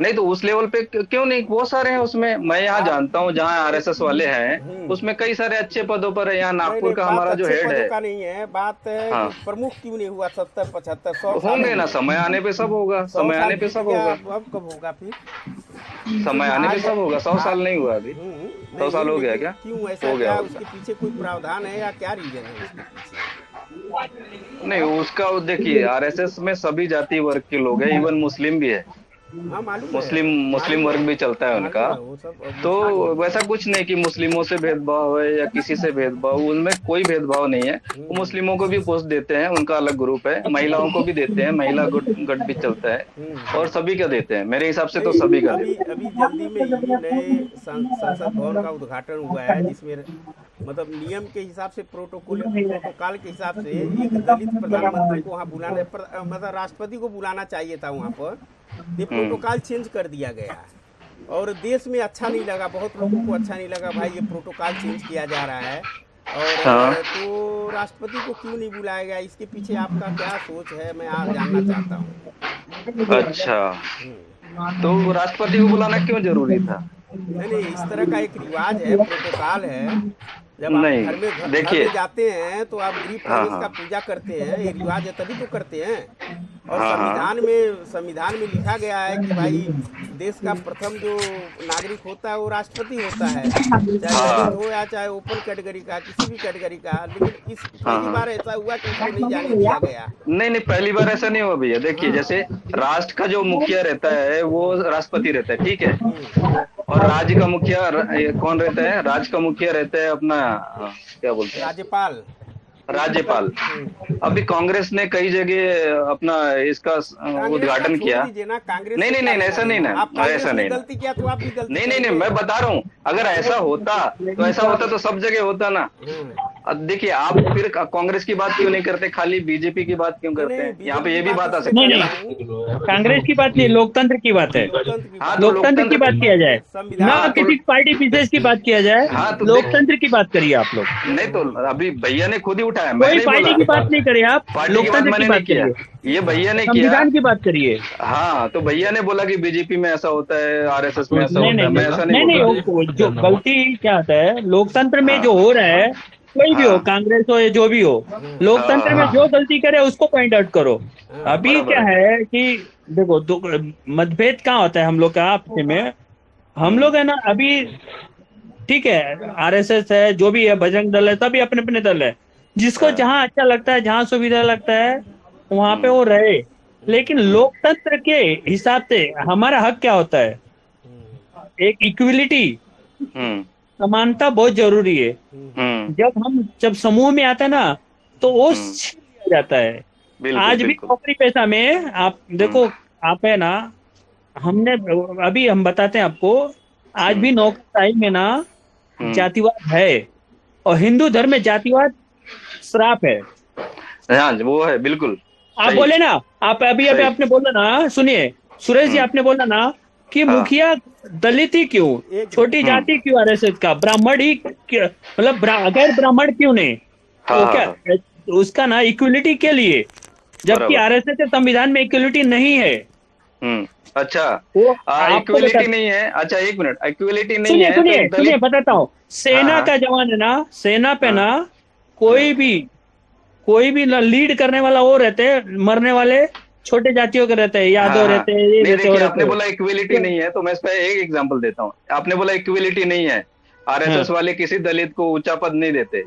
नहीं तो उस लेवल पे क्यों नहीं? बहुत सारे हैं उसमें, मैं यहाँ आप जानता हूँ जहाँ आरएसएस वाले हैं, उसमें कई सारे अच्छे पदों पर है। यहाँ नहीं नागपुर नहीं, का बात हमारा जो अच्छे हेड पदों है। का नहीं है, बात है हाँ, कि प्रमुख क्यों नहीं हुआ 70 75 100 सालों होंगे ना, में? समय आने पे सब होगा, 100 समय साल आने पे बीत सब गया, होगा, अब कब होगा फिर? समय क्योंकि आने पे आज सब होगा। 100 साल आज नहीं हुआ अभी, 100 नहीं, साल हो गया लेकिन क्या? क्यों ऐसा, हो गया, क्या हो उसके गया। पीछे कोई प्रावधान है या क्या रीजन है उसके पीछे? नहीं, उसका देखिए, आरएसएस में सभी जाति वर्ग के लोग हैं, इवन मुस्लिम भी है। हाँ मालूम है, मुस्लिम मुस्लिम मालूम वर्ग है, भी चलता है मालूम उनका। है, वो सब अब तो मुस्लिम लोग वैसा कुछ नहीं कि मुस्लिमों से भेदभाव है या किसी से भेदभाव, उनमें कोई भेदभाव नहीं है। वो मुस्लिमों को भी पोस्ट देते हैं, उनका अलग ग्रुप है, महिलाओं को भी देते हैं, महिला गट भी चलता है, और सभी का देते हैं, मेरे हिसाब से तो नहीं, सभी का अभी देते हैं। अभी जल्दी में ही नए संसद भवन का उद्घाटन हुआ है, जिसमें मतलब नियम के हिसाब से, प्रोटोकॉल के हिसाब से एक दलित प्रधानमंत्री को वहाँ बुलाने मतलब राष्ट्रपति को बुलाना चाहिए था वहाँ पर। ये प्रोटोकॉल चेंज कर दिया गया और देश में अच्छा नहीं लगा, बहुत लोगों को अच्छा नहीं लगा, भाई ये प्रोटोकॉल चेंज किया जा रहा है। और हाँ, तो राष्ट्रपति को क्यों नहीं बुलाया गया? इसके पीछे आपका क्या सोच है, मैं आज जानना चाहता हूँ। अच्छा, तो राष्ट्रपति को बुलाना क्यों जरूरी था? नहीं नहीं, इस तरह का एक रिवाज है, प्रोटोकॉल है। जब आप नहीं, घर देखिए, में जाते हैं तो आप गृह हाँ प्रवेश का हाँ पूजा करते हैं, ये रिवाज है, तभी तो करते हैं। और हाँ हाँ संविधान में लिखा गया है कि भाई देश का प्रथम जो नागरिक होता है वो राष्ट्रपति होता है, चाहे हाँ दलित हो या चाहे ओपन कैटेगरी का, किसी भी कैटेगरी का। लेकिन इस हाँ पहली हाँ। बार ऐसा हुआ कि उसको नहीं जाने दिया गया। नहीं नहीं, पहली बार ऐसा नहीं हुआ भैया। देखिए, हाँ। जैसे राष्ट्र का जो मुखिया रहता है वो राष्ट्रपति रहता है, ठीक है, और राज्य का मुखिया कौन रहता है? राज्य का मुखिया रहता है अपना, क्या बोलते हैं, राज्यपाल। राज्यपाल। अभी कांग्रेस ने कई जगह अपना इसका कांग्रेस का उद्घाटन छोड़ किया। दीजिए ना, कांग्रेस नहीं से नहीं क्या नहीं, लेना ऐसा नहीं देना? ना, आप कांग्रेस ऐसा ने नहीं ना, गलती किया तो आप भी गलती नहीं नहीं नहीं, करेंगे। मैं बता रहा हूँ, अगर ऐसा होता तो ऐसा होता तो सब जगह होता ना। अब देखिए, आप फिर कांग्रेस की बात क्यों नहीं करते, खाली बीजेपी की बात क्यों करते हैं? यहाँ पे ये भी बात आ नहीं सकती है नहीं, ना। कांग्रेस की बात नहीं, लोकतंत्र की बात है। लोकतंत्र की हाँ, बात तो लोकतंत्र की बात किया जाए, संविधान। ना हाँ, तो किसी पार्टी विशेष की बात किया जाए। हाँ, तो लोकतंत्र की बात करिए आप लोग, नहीं तो अभी भैया ने खुद ही उठाया, मैं कोई नहीं पार्टी बोला। की बात नहीं करिए आप, पार्टी की बात लोकतंत्र की मैंने बात नहीं किया, करिए, ये भैया ने किया। संविधान की बात करिए। हाँ, तो भैया ने बोला कि बीजेपी में ऐसा होता है, आरएसएस में ऐसा नहीं होता है, नहीं मैं ऐसा नहीं नहीं बोल नहीं, रहा। जो गलती क्या होता है लोकतंत्र में हाँ जो हो रहा है, कोई भी हो, हाँ कांग्रेस हो या जो भी हो, लोकतंत्र में हाँ, जो गलती करे उसको पॉइंट आउट करो। अभी बराबर क्या है। है कि देखो, मतभेद कहाँ होता है हम लोग का आपस में? हम लोग है ना अभी, ठीक है, आरएसएस है, जो भी है, बजरंग दल है, सभी अपने अपने दल है, जिसको हाँ, जहां अच्छा लगता है, जहां सुविधा लगता है वहां पे वो रहे। लेकिन लोकतंत्र के हिसाब से हमारा हक क्या होता है? एक इक्विलिटी, हम्म समानता बहुत जरूरी है। जब समूह में आता है ना तो वो छीन लिया जाता है। बिल्कुल आज भी बिल्कुल। नौकरी पेशा में आप देखो, आप है ना, हमने अभी हम बताते हैं आपको, आज भी नौकरशाही में ना जातिवाद है, और हिंदू धर्म में जातिवाद श्राप है। हाँ, वो है बिल्कुल आप सही। बोले ना, आप अभी अभी सही। आपने बोला ना, सुनिए सुरेश जी, आपने बोला ना कि हाँ। मुखिया दलित ही क्यों, एक छोटी जाति क्यों आरएसएस का, ब्राह्मण ही मतलब गैर ब्राह्मण क्यों नहीं, हाँ वो हाँ क्या हाँ, उसका ना इक्वलिटी के लिए, जबकि बराबर। आरएसएस के संविधान में इक्वलिटी नहीं है। अच्छा। वो आपको बता, इक्विलिटी नहीं है, अच्छा एक मिनट, इक्विलिटी नहीं सुनिए है तो सुनिए एक सुनिए दलित। बताता हूँ। हाँ सेना हाँ का जवान है ना, सेना पे हाँ ना हाँ। कोई भी लीड करने वाला वो रहते हैं, मरने वाले छोटे जातियों के रहते हैं, हाँ यादव हाँ। रहते हैं, ये नहीं रहते हैं, वो देखिए, आपने रहते हैं। बोला इक्विलिटी तो, नहीं है तो मैं इस पर एक एग्जांपल देता हूँ। आपने बोला इक्विलिटी नहीं है, हाँ, आरएसएस वाले किसी दलित को ऊंचा पद नहीं देते।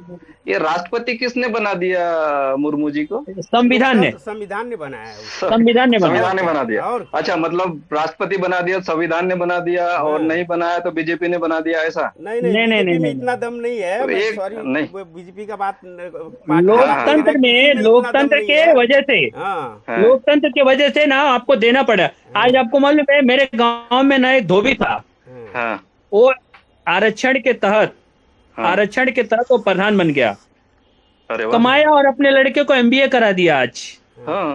ये राष्ट्रपति किसने बना दिया मुर्मू जी को? संविधान ने, लोकतंत्र संविधान ने बनाया है उसको। संविधान ने बनाया। और संविधान ने क्या, बना दिया। और क्या। अच्छा, मतलब राष्ट्रपति बना दिया, संविधान ने बना दिया, और हाँ, नहीं बनाया तो बीजेपी ने बना दिया, ऐसा? नहीं नहीं, नहीं नहीं नहीं बीजेपी में नहीं इतना नहीं। दम नहीं है, तो मैं एक सॉरी, नहीं। बीजेपी का पार्टी की हाँ बात नहीं हाँ कर रहा लोकतंत्र है, किसी में, में इतना दम लोकतंत्र नहीं के है। वजह से, हाँ हाँ लोकतंत्र की वजह से ना आपको देना पड़ा। आज हाँ आपको मालूम है, मेरे गांव में ना एक धोबी था, हाँ हाँ वो आरक्षण के तहत, हाँ। आरक्षण के तहत वो प्रधान बन गया, अरे वाह। हाँ कमाया और अपने लड़के को एमबीए करा दिया आज। हाँ हाँ,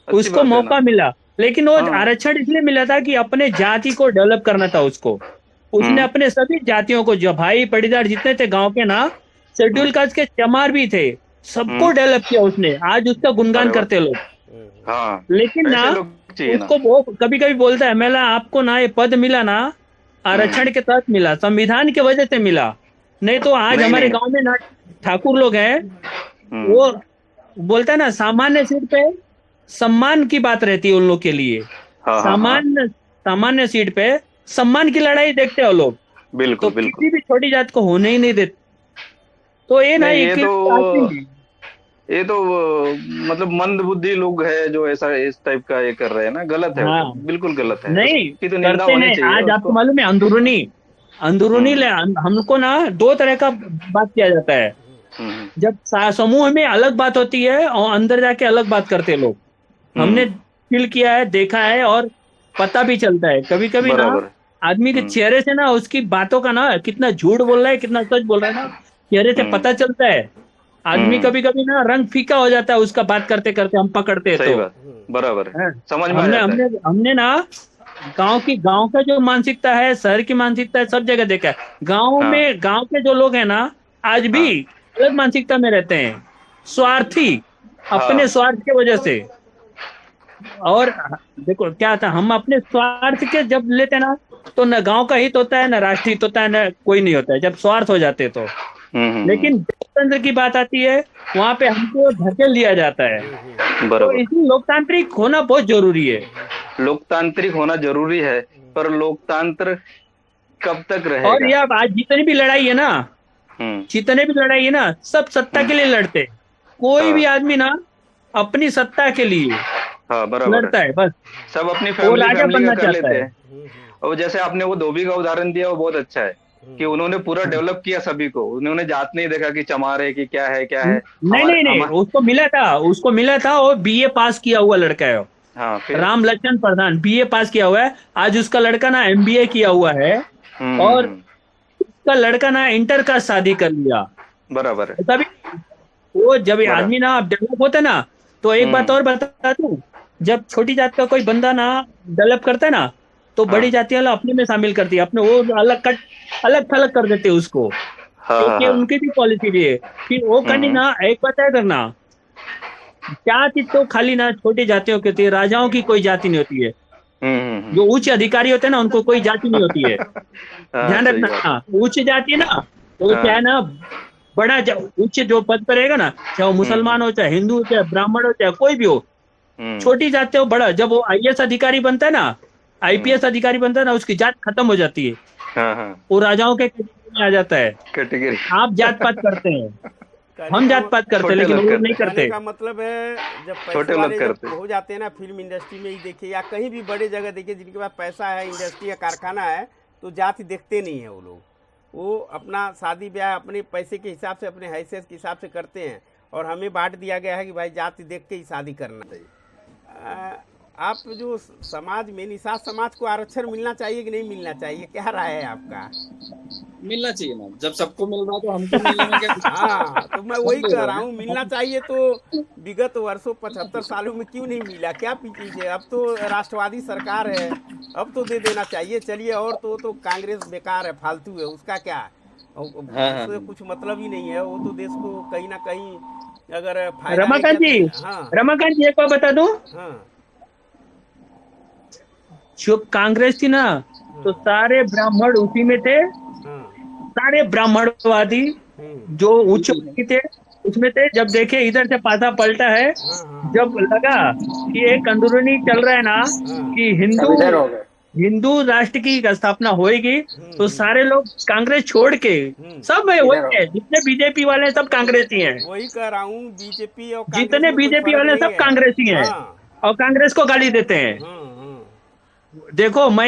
अच्छी उसको बात है ना। मौका मिला, लेकिन वो हाँ। आरक्षण इसलिए मिला था कि अपने जाति को डेवलप करना था उसको। उसने हम्म अपने सभी जातियों को, जो भाई पटीदार जितने थे गांव के ना, शेड्यूल हम्म कास्ट के चमार भी थे, सबको हम्म। डेवलप किया उसने। आज उसका गुणगान अरे वाह। करते लोग। हाँ, लेकिन ना ऐसे लोग चाहिए ना। उसको वो कभी कभी बोलता है, मेला आपको ना ये पद मिला ना हम्म। आरक्षण के तहत मिला, संविधान की वजह से मिला, नहीं तो आज नहीं हमारे नहीं। गांव में ना ठाकुर लोग हैं, हम्म। वो बोलता है ना, सामान्य सीट पे सम्मान की बात रहती है उन लोग के लिए। हाँ हाँ हाँ, सामान्य सामान्य सीट पे सम्मान की लड़ाई देखते हो लोग, तो बिल्कुल बिल्कुल। किसी भी छोटी जात को होने ही नहीं देते। तो ये ना नहीं, एक आती है। ये तो मतलब मंद बुद्धि लोग है जो ऐसा इस टाइप का ये कर रहे हैं ना, गलत है वो हाँ, तो, बिल्कुल गलत है, नहीं उसकी तो निंदा करते होनी हैं। चाहिए आज आपको उसको। मालूम है, अंदरूनी अंदरूनी हम्म हमको ना दो तरह का बात किया जाता है। हम्म जब समूह में अलग बात होती है और अंदर जाके अलग बात करते हैं लोग। हमने हम्म। फील किया है, देखा है, और पता भी चलता है कभी कभी ना, बराबर है। आदमी के हम्म चेहरे से ना, उसकी बातों का ना, कितना झूठ बोल रहा है कितना सच बोल रहा है ना, चेहरे से हम्म पता चलता है। आदमी हम्म। कभी कभी ना रंग फीका हो जाता है उसका, बात करते करते हम पकड़ते हैं सही तो। बात, बराबर है, हैं? समझ में आ हमने जाता है। हमने हमने ना गांव का जो मानसिकता है, शहर की मानसिकता है, सब जगह देखा है। गांव हाँ में, गांव के जो लोग हैं ना, आज भी हाँ अलग मानसिकता में रहते हैं, स्वार्थी, अपने हाँ। स्वार्थ की वजह से। और देखो क्या था, हम अपने स्वार्थ के जब लेते हैं ना, तो न गांव का हित होता है, न राष्ट्र हित होता है, न कोई नहीं होता है, जब स्वार्थ हो जाते हैं तो। लेकिन लोकतंत्र की बात आती है, वहां पे हमको धकेल दिया जाता है। तो बराबर। इसलिए लोकतांत्रिक होना बहुत जरूरी है। लोकतांत्रिक होना जरूरी है, पर लोकतंत्र कब तक और रहेगा? ये अब आज जितनी भी लड़ाई है ना, हम्म जितने भी लड़ाई है ना, सब सत्ता हम्म। के लिए लड़ते हैं। कोई भी हाँ आदमी ना अपनी सत्ता के लिए हाँ, बराबर है। लड़ता है बस, सब अपनी वो फैमिली राजा फैमिली का बनना कर चाहता लेते है। हैं। और जैसे आपने वो धोबी का उदाहरण दिया, वो बहुत अच्छा है कि उन्होंने पूरा डेवलप किया सभी को, उन्होंने जात नहीं देखा कि चमार है कि क्या है क्या है। नहीं हमारे नहीं नहीं, हम उसको मिला था, वो बीए पास किया हुआ लड़का है। हाँ, फिर। राम लक्ष्मण प्रधान बीए पास किया हुआ है। आज उसका लड़का ना एमबीए किया हुआ है, और हम्म। उसका लड़का ना इंटर का शादी कर लिया। बराबर है। तभी वो जब ये बराबर। आदमी ना डेवलप होता है ना, तो एक बात हम्म। और बता दूं, जब छोटी जात का कोई बंदा ना डेवलप करता है ना, तो बड़ी हाँ जाति वाला अपने में शामिल करती है, अपने वो अलग थलग कर देते हैं उसको। हाँ हाँ एक ये हाँ। उनकी भी पॉलिसी भी है। फिर वो करनी हम्म ना, एक बात है करना, जाति तो खाली ना छोटी जातियों की होती है, राजाओं की कोई जाति नहीं होती है। हम्म। जो उच्च अधिकारी होते हैं ना, उनको कोई जाति नहीं होती है। हाँ, ध्यान सही रखना, बात। हाँ, उच्च जाति है ना, तो क्या है हाँ। ना, उच्च जो पद पर रहेगा ना, चाहे वो हम्म मुसलमान हो, चाहे हिंदू हो, चाहे ब्राह्मण हो, चाहे कोई भी हो, हम्म छोटी जात से वो बड़ा, जब वो आईएएस अधिकारी बनता है ना, हम्म। आईपीएस अधिकारी बनता है ना, उसकी जात खत्म हो जाती है, हाँ हाँ, वो राजाओं के कैटेगरी में आ जाता है। कैटेगरी। आप जात पात करते हैं, कहने हम का जात पात करते हैं, छोटे लेकिन लोग वो लोग करते नहीं हैं, कहने करते। का मतलब है, जब पैसे छोटे लोग वाले जब करते हैं। हो जाते हैं ना, फिल्म इंडस्ट्री में ही देखिए या कहीं भी बड़े जगह देखिए, जिनके पास पैसा है, इंडस्ट्री या कारखाना है, तो जाति देखते नहीं है वो लोग। वो अपना शादी ब्याह अपने पैसे के हिसाब से, अपने हैसियत के हिसाब से करते हैं। और हमें बांट दिया गया है कि भाई जाति देख के ही शादी करना चाहिए। आप जो समाज में, निषाद समाज को आरक्षण मिलना चाहिए कि नहीं मिलना चाहिए, क्या राय है आपका? मिलना चाहिए ना, जब सबको मिल रहा है तो हमको मिलने में क्या दिक्कत है? हाँ, तो मैं सब वही ले कह रहे रहा हैं हूँ, ना। मिलना चाहिए तो विगत वर्षों 75 सालों में क्यों नहीं मिला, क्या पीछे? अब तो राष्ट्रवादी सरकार है, अब तो दे देना चाहिए। चलिए, और तो कांग्रेस बेकार है, फालतू है, उसका क्या? हाँ हाँ उससे कुछ मतलब ही नहीं है, वो तो देश को कहीं ना कहीं अगर फायदा है रमाकांत क्या जी, तो। हाँ। रमाकांत जी, एक बात बता दूं, हाँ। जो कांग्रेस थी ना, तो हाँ। सारे ब्राह्मण उसी में थे, हाँ। सारे ब्राह्मणवादी हम्म। जो उच्च वर्गीय थे उसमें थे। जब देखे इधर से पासा पलटा है, हाँ। हाँ। जब लगा कि एक अंदरूनी चल रहा है ना, हाँ। कि हिंदू हिंदू राष्ट्र की स्थापना होएगी, तो सारे लोग कांग्रेस छोड़ के, हम्म। सब है वही है, जितने बीजेपी वाले हैं, सब कांग्रेसी हैं, वही कह रहा हूँ, बीजेपी और कांग्रेस जितने में कोई बीजेपी फर्क वाले हैं, नहीं सब है। कांग्रेसी हैं, हाँ। और कांग्रेस को गाली देते हैं। हाँ। हाँ। देखो, मैं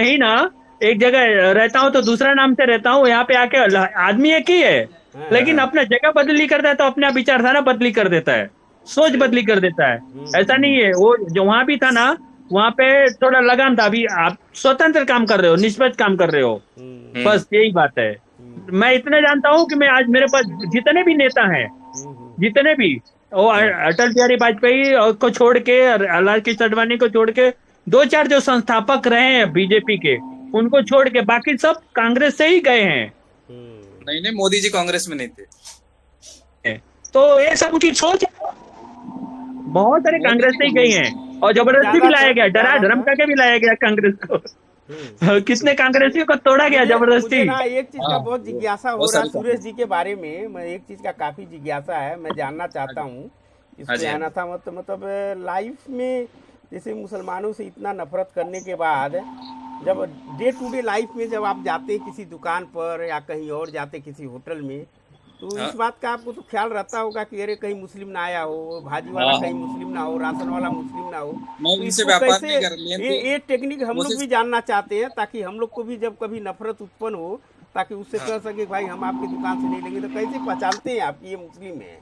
ही ना एक जगह रहता हूँ तो दूसरा नाम से रहता हूँ, यहाँ पे आके आदमी एक ही है, हाँ। लेकिन हाँ। अपना जगह बदली कर देता है, तो अपना विचारधारा बदली कर देता है, सोच सही। बदली कर देता है। ऐसा हम्म। नहीं है, वो जो वहां भी था ना, वहां पे थोड़ा लगाम था। अभी आप स्वतंत्र काम कर रहे हो, निष्पक्ष काम कर रहे हो, हम्म। हम्म बस यही बात है। हम्म। मैं इतना जानता हूँ कि मैं आज मेरे पास जितने भी नेता हैं, हम्म। जितने भी, वो हाँ अटल बिहारी वाजपेयी और को छोड़ के, लाल कृष्ण आडवाणी को छोड़ के, दो चार जो संस्थापक रहे हैं बीजेपी के, उनको छोड़ के बाकी सब कांग्रेस से ही गए हैं। नहीं नहीं, मोदी जी कांग्रेस में नहीं थे। तो ये सब उनकी सोच है। बहुत सारे मोदी कांग्रेस जी से ही गई कांग्रेस में हैं, और जबरदस्ती भी लाया गया, डरा धर्म ज्यादातर। करके भी लाया गया कांग्रेस को। हम्म। कितने कांग्रेसियों को तोड़ा गया मुझे मुझे जबरदस्ती। ना एक चीज का हाँ, बहुत जिज्ञासा हो बहुत रहा है सारी सुरेश कांग्रेस। जी के बारे में। मैं एक चीज का काफी जिज्ञासा है, मैं जानना हाँ चाहता जी हूँ। इस हाँ पे जी हाँ आना जी। था, मतलब लाइफ में जैसे मुसलमानों से इतना नफरत करने के बाद, जब डे टू डे लाइफ में जब आप जाते किसी दुकान पर या कहीं और जाते किसी होटल में, तो इस हाँ बात का आपको तो ख्याल रहता होगा कि अरे कहीं मुस्लिम ना आया हो, भाजी वाला हाँ कहीं हाँ। मुस्लिम ना हो, राशन वाला मुस्लिम ना हो। मैं तो उनसे इसको व्यापार कैसे, नहीं कर लेन देन ये टेक्निक हम लोग कोशिश। भी जानना चाहते हैं, ताकि हम लोग को भी जब कभी नफरत उत्पन्न हो, ताकि उससे हाँ कह सके भाई हम आपकी दुकान से नहीं लेंगे। तो कैसे पहचानते हैं आप कि ये मुस्लिम है?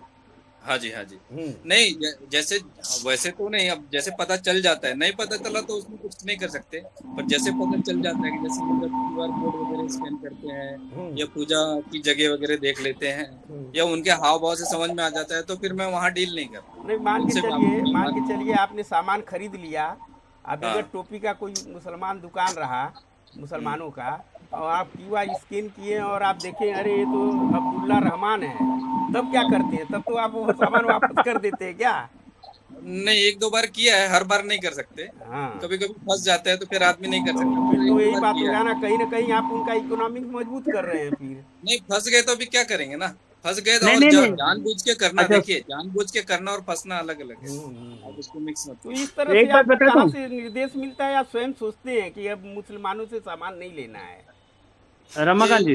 हाँ जी हाँ जी। हम्म। नहीं, जैसे वैसे तो नहीं, अब जैसे पता चल जाता है, नहीं पता चला तो उसमें कुछ नहीं कर सकते। पर जैसे पता चल जाता है कि जैसे हम जब QR कोड वगैरह स्कैन करते हैं, हम्म। या पूजा की जगह वगैरह देख लेते हैं, हम्म। या उनके हाव भाव से समझ में आ जाता है, तो फिर मैं वहाँ डील नहीं करता। नहीं, उनसे मान के व्यापार। चलिए आपने सामान खरीद लिया, अब अगर हाँ टोपी का कोई मुसलमान दुकान रहा, हम्म, मुसलमानों का, और आप QR स्कैन किए और आप देखें अरे ये तो अब्दुल्ला रहमान है, तब क्या हाँ। करते हैं? तब तो आप वो सामान वापस कर देते हैं क्या? नहीं, एक दो बार किया है, हर बार नहीं कर सकते। हाँ। कभी कभी फंस जाता है तो फिर आदमी नहीं कर तो सकता, फिर तो तो एक दो यही बार बात हो किया गया है। ना कहीं आप उनका इकोनॉमिक मजबूत कर रहे हैं फिर। नहीं, फंस गए तो अभी क्या करेंगे ना। फंस गए तो, नहीं और नहीं नहीं, जानबूझ के करना, अच्छा, देखिए जानबूझ के करना और फंसना अलग अलग है। आप हम्म। उसको मिक्स मत तो इस तरह कीजिए। से एक बात आपको बता कहाँ दूं, से निर्देश मिलता है, या स्वयं सोचते हैं कि अब मुसलमानों से सामान नहीं लेना है? ये रमाकांत जी,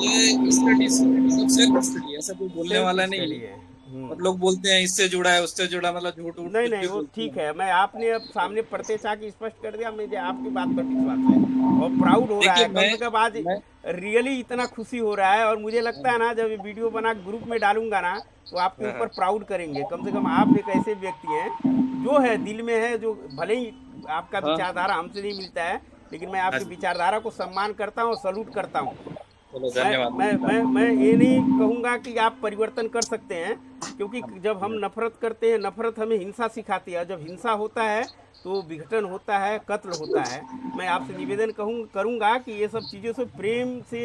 ये स्टडी से, मतलब सेल्फ स्टडी, ऐसा कोई बोलने सेल्फ वाला नहीं स्टडी है। है। और लोग बोलते हैं इससे जुड़ा है, उससे जुड़ा, मतलब झूठ वूठ नहीं कुछ नहीं, भी वो बोलते ठीक हैं। है, मैं आपने अब सामने प्रत्यक्ष आके स्पष्ट कर दिया, मुझे आपकी बात पर विश्वास है और प्राउड हो रहा देखिए है। कम से कम आज मैं रियली इतना खुशी हो रहा है, और मुझे लगता है ना जब ये वीडियो बना ग्रुप में डालूंगा ना, तो आपके हाँ ऊपर हाँ प्राउड करेंगे। कम से कम आप एक ऐसे व्यक्ति हैं जो है दिल में है, जो भले ही आपका हाँ विचारधारा हमसे नहीं मिलता है, लेकिन मैं हाँ आपकी जी। विचारधारा को सम्मान करता हूँ और सल्यूट करता हूँ। चलो मैं धन्यवाद, मैं धन्यवाद। मैं मैं ये नहीं कहूँगा कि आप परिवर्तन कर सकते हैं, क्योंकि जब हम नफरत करते हैं, नफरत हमें हिंसा सिखाती है। जब हिंसा होता है तो विघटन होता है, कत्ल होता है। मैं आपसे निवेदन करूँगा कि ये सब चीज़ों से प्रेम से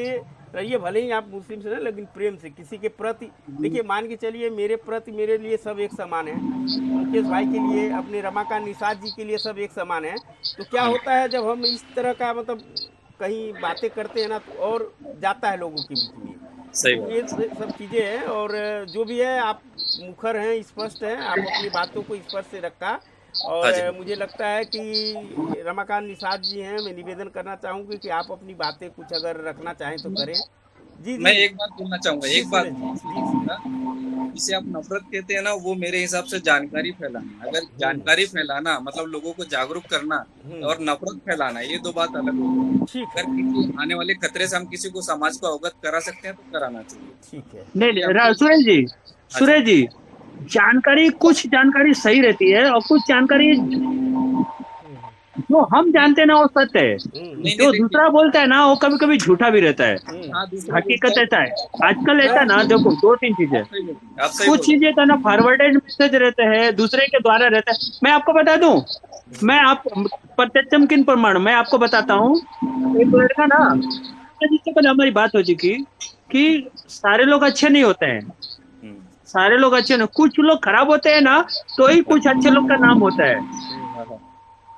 रहिए, भले ही आप मुस्लिम से ना, लेकिन प्रेम से किसी के प्रति। देखिए, मान के चलिए मेरे प्रति, मेरे लिए सब एक समान है, मुकेश भाई के लिए, अपने रमाकांत निषाद जी के लिए सब एक समान है। तो क्या होता है जब हम इस तरह का मतलब कहीं बातें करते हैं ना, तो और जाता है लोगों के बीच में। सही तो ये बात। सब चीज़ें हैं, और जो भी है आप मुखर हैं, स्पष्ट हैं, आप अपनी बातों को स्पष्ट से रखा। और हाँ जी। मुझे लगता है कि रमाकांत निषाद जी हैं, मैं निवेदन करना चाहूँगी कि आप अपनी बातें कुछ अगर रखना चाहें तो करें। जी मैं जी। एक बात बोलना चाहूंगा, जी एक बात सुरेश जी, जी सुनिएगा। जिसे आप नफरत कहते हैं ना, वो मेरे हिसाब से जानकारी फैलाना है। अगर हम्म। जानकारी फैलाना मतलब लोगों को जागरूक करना, हम्म। और नफरत फैलाना, ये दो बात अलग हो गई। ठीक है। अगर किसी आने वाले खतरे से हम किसी को, समाज को अवगत करा सकते हैं तो कराना चाहिए। ठीक है। नहीं ये नहीं, आपको। सुरेश जी, हाँ जी। सुरेश जी, जानकारी, कुछ जानकारी सही रहती है और कुछ जानकारी जो हम जानते हैं ना वो सत्य है, नहीं जो देखिए, दूसरा बोलता है ना वो कभी कभी झूठा भी रहता है। हाँ दूसरा हकीकत बोलता ऐसा है आजकल, ऐसा ना देखो दो तीन चीजें, आप सही बोल रहे हैं, आप सही कुछ बोल रहे चीजें का ना फॉरवर्डेड मैसेज रहते हैं दूसरे के द्वारा रहता है। मैं आपको बता दूं, मैं आप प्रत्यक्षम किन प्रमाण मैं आपको बताता हूँ। एक लड़का ना, जिससे कल हमारी बात हो चुकी कि सारे लोग अच्छे नहीं होते हैं, हैं। सारे लोग अच्छे नहीं, कुछ लोग खराब होते हैं ना तो ही कुछ अच्छे लोग का नाम होता है। हाँ, हाँ,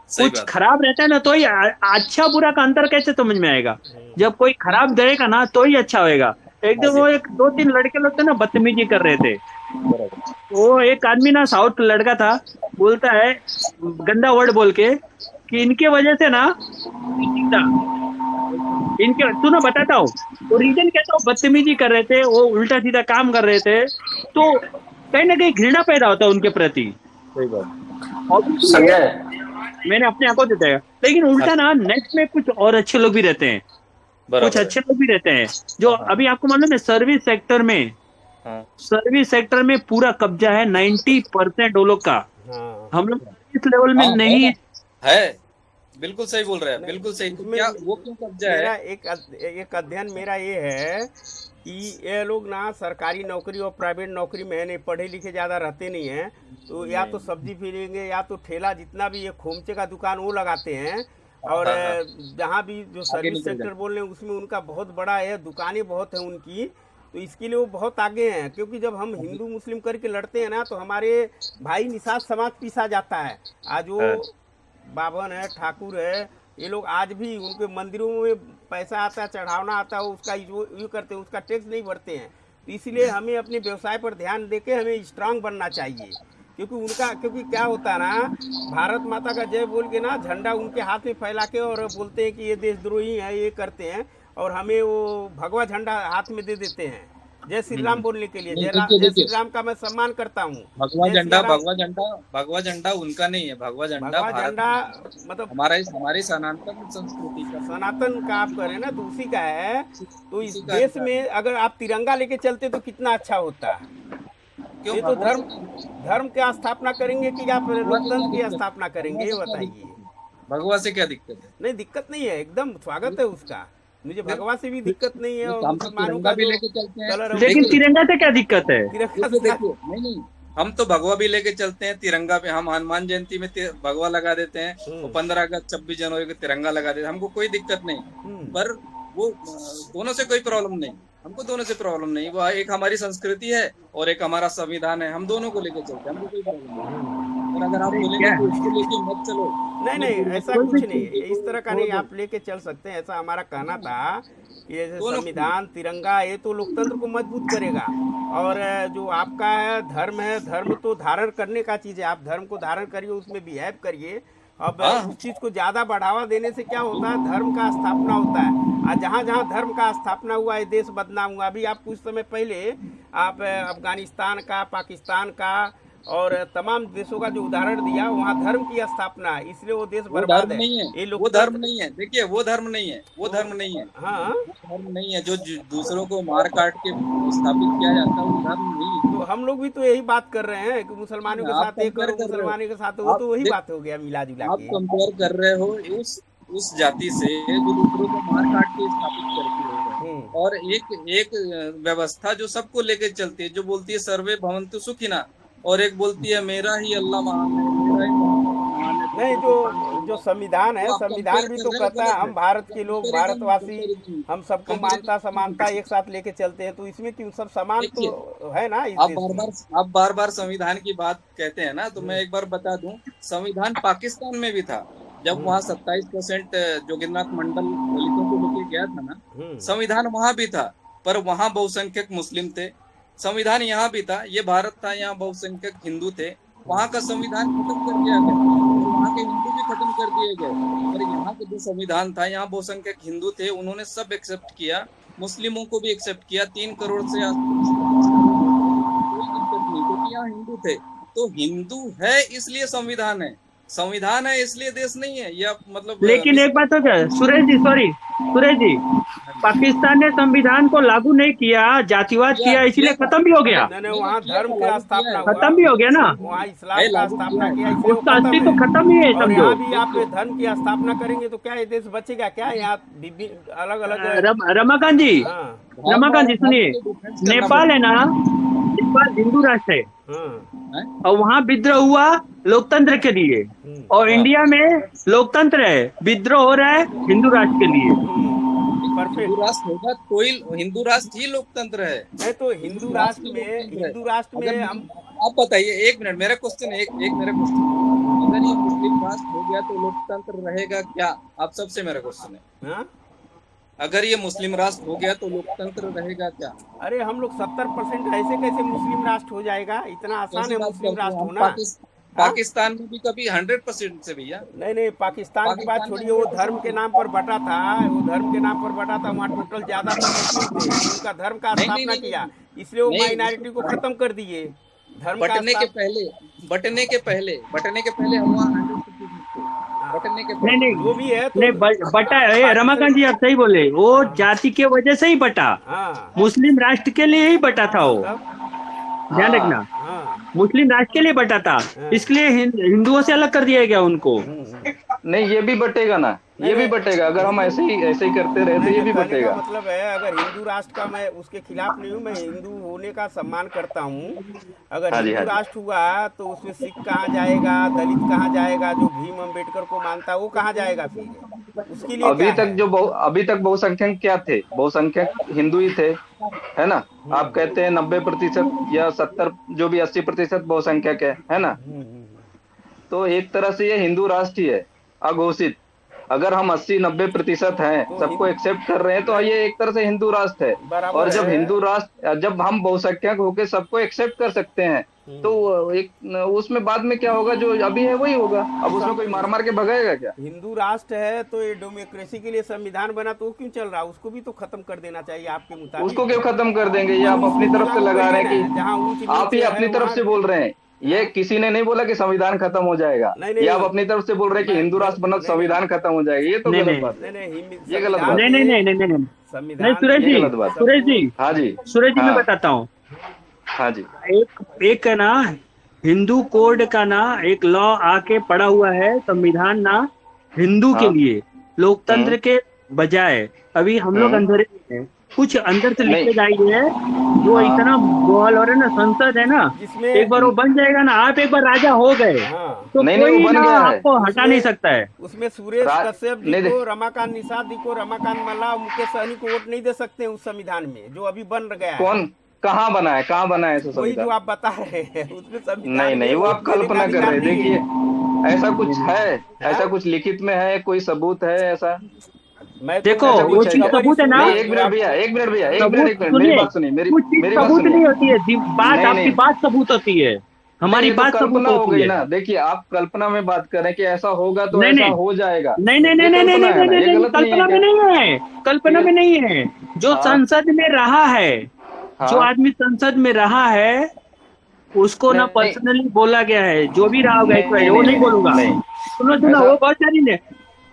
सही कुछ बात है। खराब रहता है ना तो ही अच्छा बुरा का अंतर कैसे समझ में आएगा। जब कोई खराब देगा ना तो ही अच्छा होएगा। एक हाँ दिन जी, वो एक दो तीन लड़के लोग थे ना बदतमीजी कर रहे थे, बराबर। वो एक आदमी ना साउथ लड़का था, बोलता है गंदा वर्ड बोल के कि इनके वजह से ना इनके सुनो बताता हूँ, वो रीजन क्या था, वो बदतमीजी कर रहे थे, वो उल्टा सीधा काम कर रहे थे, तो कहीं ना कहीं घृणा पैदा होता है उनके प्रति। सही बात। ऑब्वियसली है, संजय। मैंने अपने आंखों से देखा, लेकिन हाँ, उल्टा ना नेक्स्ट में कुछ और अच्छे लोग भी रहते हैं, कुछ बराबर है। अच्छे लोग भी रहते हैं। जो हाँ, अभी आपको मालूम है सर्विस सेक्टर में, हाँ, सर्विस सेक्टर में पूरा कब्जा है 90% वो लोग का। हाँ। हम लोग सर्विस लेवल में हाँ, है नहीं। ना, है। बिल्कुल सही बोल रहे हैं, नहीं, बिल्कुल सही। तो इसमें क्या वो क्यों कब्जा है? मेरा एक अध्ययन मेरा ये है कि ये लोग ना सरकारी नौकरी और प्राइवेट नौकरी में है नहीं, पढ़े लिखे ज़्यादा रहते नहीं हैं, तो या तो सब्जी फीरेंगे या तो ठेला, जितना भी ये खोमचे का दुकान वो लगाते हैं। और हाँ, हाँ, जहाँ भी जो आगे सर्विस निकल सेक्टर जाए। बोल रहे हैं उसमें उनका बहुत बड़ा है, दुकानें बहुत हैं उनकी, तो इसके लिए वो बहुत आगे हैं। क्योंकि जब हम हिंदू मुस्लिम करके लड़ते हैं ना तो हमारे भाई निषाद समाज पीसा जाता है। आज वो हाँ, बाभन है, ठाकुर है, ये लोग आज भी उनके मंदिरों में पैसा आता है, चढ़ावना आता है, उसका यूँ करते हैं, उसका टैक्स नहीं भरते हैं। तो इसलिए हमें अपने व्यवसाय पर ध्यान दे के हमें स्ट्रांग बनना चाहिए। क्योंकि क्या होता है ना, भारत माता का जय बोल के ना झंडा उनके हाथ में फैला के और बोलते हैं कि ये देशद्रोही है, ये करते हैं, और हमें वो भगवा झंडा हाथ में दे देते हैं जय श्री राम बोलने के लिए। नहीं देखिए, जय श्री देखिए, राम का मैं सम्मान करता हूँ। भगवा जय झंडा, सिया राम। भगवा झंडा, भगवा झंडा उनका नहीं है, भगवा झंडा भगवा भारत झंडा माता का, मतलब हमारी सनातन संस्कृति का है। सनातन का आप करें ना तो उसी का है। तो इस उसी का देश है। में अगर आप तिरंगा लेके चलते तो कितना अच्छा होता। क्यों ये तो भगवा से धर्म की स्थापना करेंगे कि आप भगवा से क्या लोकतंत्र की दिक्कत है? स्थापना भगवा करेंगे, ये से क्या बताइए। दिक्कत है? भगवा से क्या दिक्कत है? नहीं, दिक्कत नहीं है, एकदम स्वागत है उसका। मुझे फिर भगवा से भी दिक्कत नहीं है, नहीं, और तो हम तो मुसलमानों तिरंगा का भी जो लेके चलते हैं। कलर है लेकिन उसको देखिए, तिरंगा से क्या दिक्कत है? तिरंगा देखिए, से। देखिए, नहीं, नहीं, हम तो भगवा भी लेके चलते हैं, तिरंगा पे हम हनुमान जयंती में भगवा लगा देते हैं, और 15 अगस्त 26 जनवरी को तिरंगा लगा देते हैं, हमको कोई दिक्कत नहीं। हम्म, पर वो दोनों से कोई प्रॉब्लम नहीं, हमको दोनों से प्रॉब्लम नहीं। वो एक हमारी संस्कृति है और एक हमारा संविधान है, हम दोनों को लेके चलते हैं, हमको कोई प्रॉब्लम नहीं। और अगर आप बोलेंगे क्या कि उसको लेके मत चलो, नहीं अपने नहीं, पूर्वजों ऐसा की कोई भी कुछ नहीं है, संस्कृति इस को तरह का छोड़ नहीं, दो, आप लेके चल सकते हैं, ऐसा हमारा कहना था कि जैसे दोनों को संविधान, तिरंगा, ये तो लोकतंत्र को मजबूत करेगा। और जो आपका है, धर्म तो धारण करने का चीज़ है, आप धर्म को धारण करिए, उसमें बिहेव करिए। अब हाँ, उस चीज़ को ज़्यादा बढ़ावा देने से क्या होता है, धर्म का स्थापना होता है, और जहाँ जहाँ धर्म का स्थापना हुआ है देश बदनाम हुआ। अभी आप कुछ समय पहले आप अफगानिस्तान का, पाकिस्तान का और तमाम देशों का जो उदाहरण दिया, वहाँ धर्म की स्थापना है, इसलिए वो देश वो बर्बाद धर्म है। नहीं है, ये वो धर्म लोकतंत्र नहीं है, देखिए वो धर्म नहीं है, वो तो धर्म नहीं है, हाँ, वो धर्म नहीं है। जो दूसरों को मार काट के स्थापित किया जाता है, वो धर्म नहीं है। तो हम लोग भी तो यही बात कर रहे हैं कि मुसलमानों के आप साथ एक कंपेयर करो, कर रहे हो, मुसलमानों के साथ वो आप तो वही देख, बात हो गया मिला जुला आप के। कंपेयर कर रहे हो उस जाति से जो दूसरों को मार काट के स्थापित करती है, हम्म, और एक एक व्यवस्था जो सबको लेके चलती है, जो बोलती है सर्वे भवन्तु सुखिनः, और एक बोलती है मेरा ही अल्लाह महान है, मेरा ही मोहम्मद महान है, नहीं, दूसरों को पानी जो दूंगा। संविधान तो है, आप संविधान कंपेयर भी कर तो रहे हो, कहता है गलत है। हम भारत के लोग, कंपेरिजन, भारतवासी, कंपेरिजन, हम सबको मानता समानता कंपेरिजन। एक साथ लेके चलते हैं, तो इसमें क्यों, सब समान देखिए, तो है ना इस आप देश बार में। बार आप बार बार संविधान की बात कहते हैं ना, तो मैं एक बार बता दूं, संविधान पाकिस्तान में भी था। जब हम्म, वहाँ 27% जोगिंद्रनाथ मंडल दलितों को लेके गया था ना, हम्म, संविधान वहां भी था, पर वहां बहुसंख्यक मुस्लिम थे। संविधान यहाँ भी था, ये भारत था, यहाँ बहुसंख्यक हिंदू थे। वहां का संविधान खत्म कर दिया गया, और वहां के हिंदू भी खत्म कर दिए गए। पर यहाँ का जो संविधान था, यहाँ बहुसंख्यक हिंदू थे, उन्होंने सब एक्सेप्ट किया, मुस्लिमों को भी एक्सेप्ट किया। 3 करोड़ से आसपास लोग थे, कोई दिक्कत नहीं, क्योंकि यहाँ हिंदू थे। तो हिंदू है इसलिए संविधान है, संविधान है इसलिए देश नहीं है, यह मतलब लेकिन एक बात हो क्या सुरेश जी, पाकिस्तान ने संविधान को लागू नहीं किया, जातिवाद किया, इसलिए खत्म भी हो गया। नहीं, वहाँ धर्म का स्थापना हुआ, खत्म भी हो गया ना, वहाँ इस्लाम का स्थापना किया, इसलिए वो उसका खत्म अस्तित्व है। खत्म ही है, और समझो। यहाँ भी आप धर्म की स्थापना करेंगे तो क्या ये देश बचेगा क्या? यहाँ अलग अलग रमाकांत जी, हाँ रमाकांत जी सुनिए, नेपाल है ना, नेपाल हिंदू राष्ट्र है हाँ और वहाँ विद्रोह हुआ लोकतंत्र के लिए, और इंडिया में लोकतंत्र है, विद्रोह हो रहा है हिंदू राष्ट्र के लिए। परफेक्ट। हिंदू राष्ट्र होगा तो ही हिंदू राष्ट्र ही लोकतंत्र है। नहीं तो हिंदू राष्ट्र में हम आप बताइए, एक मिनट, मेरा क्वेश्चन है, एक मेरा क्वेश्चन, अगर ये मुस्लिम राष्ट्र हो गया तो लोकतंत्र रहेगा क्या? आप सबसे मेरा क्वेश्चन है, हाँ? अगर ये मुस्लिम राष्ट्र हो गया तो लोकतंत्र रहेगा क्या? अरे हम लोग 70% ऐसे कैसे मुस्लिम राष्ट्र हो जाएगा? इतना आसान है मुस्लिम राष्ट्र होना? पाकिस्तान में भी कभी 100% से भैया। नहीं, पाकिस्तान की बात छोड़िए, वो धर्म के नाम पर बटा था, वहाँ टोटल ज्यादातर मुस्लिम थे, उनका धर्म का स्थापना किया, इसलिए वो माइनॉरिटी को खत्म कर दिए। धर्म बटने के पहले हम वहाँ 100% बटने के पहले नहीं जो भी है तो नहीं बटा है, रमाकांत जी आप सही बोले, वो जाति के वजह से ही बटा, हाँ मुस्लिम राष्ट्र के लिए ही बटा था वो, ध्यान रखना, हाँ मुस्लिम राष्ट्र के लिए बटा था, इसलिए हिंदुओं से अलग कर दिया गया उनको। नहीं, ये भी बटेगा ना, ये भी बटेगा, अगर हम ऐसे ही करते रहे तो ये भी बटेगा। मतलब है, अगर हिंदू राष्ट्र का मैं उसके खिलाफ नहीं हूँ, मैं हिंदू होने का सम्मान करता हूँ। अगर हिंदू राष्ट्र हुआ तो उसमें सिख कहाँ जाएगा, दलित कहाँ जाएगा, जो भीम अम्बेडकर को मानता है वो कहाँ जाएगा? फिर उसके लिए अभी तक बहुसंख्यक क्या थे? बहुसंख्यक हिंदू ही थे, है ना? आप कहते हैं 90% या 70, जो भी 80% बहुसंख्यक है ना? तो एक तरह से ये हिंदू राष्ट्र ही है, अघोषित। अगर हम 80-90% हैं, सबको एक्सेप्ट कर रहे हैं, तो ये एक तरह से हिंदू राष्ट्र है। और जब हम बहुसंख्यक होकर सबको एक्सेप्ट कर सकते हैं, तो एक उसमें बाद में क्या होगा, जो अभी है वही होगा। अब उसमें कोई मार के भगाएगा क्या? हिंदू राष्ट्र है तो ये डेमोक्रेसी के लिए संविधान बना, तो वो क्यों चल रहा है? उसको भी तो खत्म कर देना चाहिए आपके मुताबिक। उसको क्यों खत्म कर देंगे? ये आप अपनी तरफ से लगा रहे हैं कि आप ही अपनी तरफ से बोल रहे हैं। ये किसी ने नहीं बोला कि संविधान खत्म हो जाएगा, ये आप अपनी तरफ से बोल रहे हैं कि हिंदू राष्ट्र बना संविधान खत्म हो जाएगा। ये तो गलत बात है, ये गलत बात है। नहीं सुरेश जी, हाँ जी, सुरेश जी मैं बताता हूँ। हाँ जी, एक ना हिंदू कोड का ना एक लॉ आके पड़ा हुआ है, संविधान ना हिंदू के लिए, लोकतंत्र के बजाय। अभी हम लोग अंधेरे में हैं, कुछ अंदर से लिखे जाएंगे है, जो इतना बॉल और है ना, संसद है ना, एक बार वो बन जाएगा ना, आप एक बार राजा हो गए तो कोई बन ना गया है। आपको हटा नहीं सकता है। उसमें सुरेश कश्यप जी को, रमाकांत निषाद जी को, रमाकांत मल्ला, मुकेश सहनी को वोट नहीं दे सकते उस संविधान में जो अभी बन गया है। कौन कहाँ बना है वही जो आप बता रहे हैं उसमें संविधान नहीं, वो आप कल्पना कर रहे हैं। देखिए ऐसा कुछ है, ऐसा कुछ लिखित में है, कोई सबूत है ऐसा? देखो वो चीज सबूत है ना। एक मिनट भैया, मेरी बात सुनिए, मेरी बात सबूत नहीं सुनिए। होती है बात, आपकी बात सबूत होती है, हमारी बात सबूत कल्पना हो होती गई है ना। देखिए आप कल्पना में बात करें कि ऐसा होगा तो नहीं, ऐसा नहीं। हो जाएगा। नहीं, कल्पना में नहीं है, कल्पना में नहीं है। जो संसद में रहा है, जो आदमी संसद में रहा है, उसको ना पर्सनली बोला गया है, जो भी रहा होगा वो नहीं बोलूंगा। सुनो वो बहुत सारी ने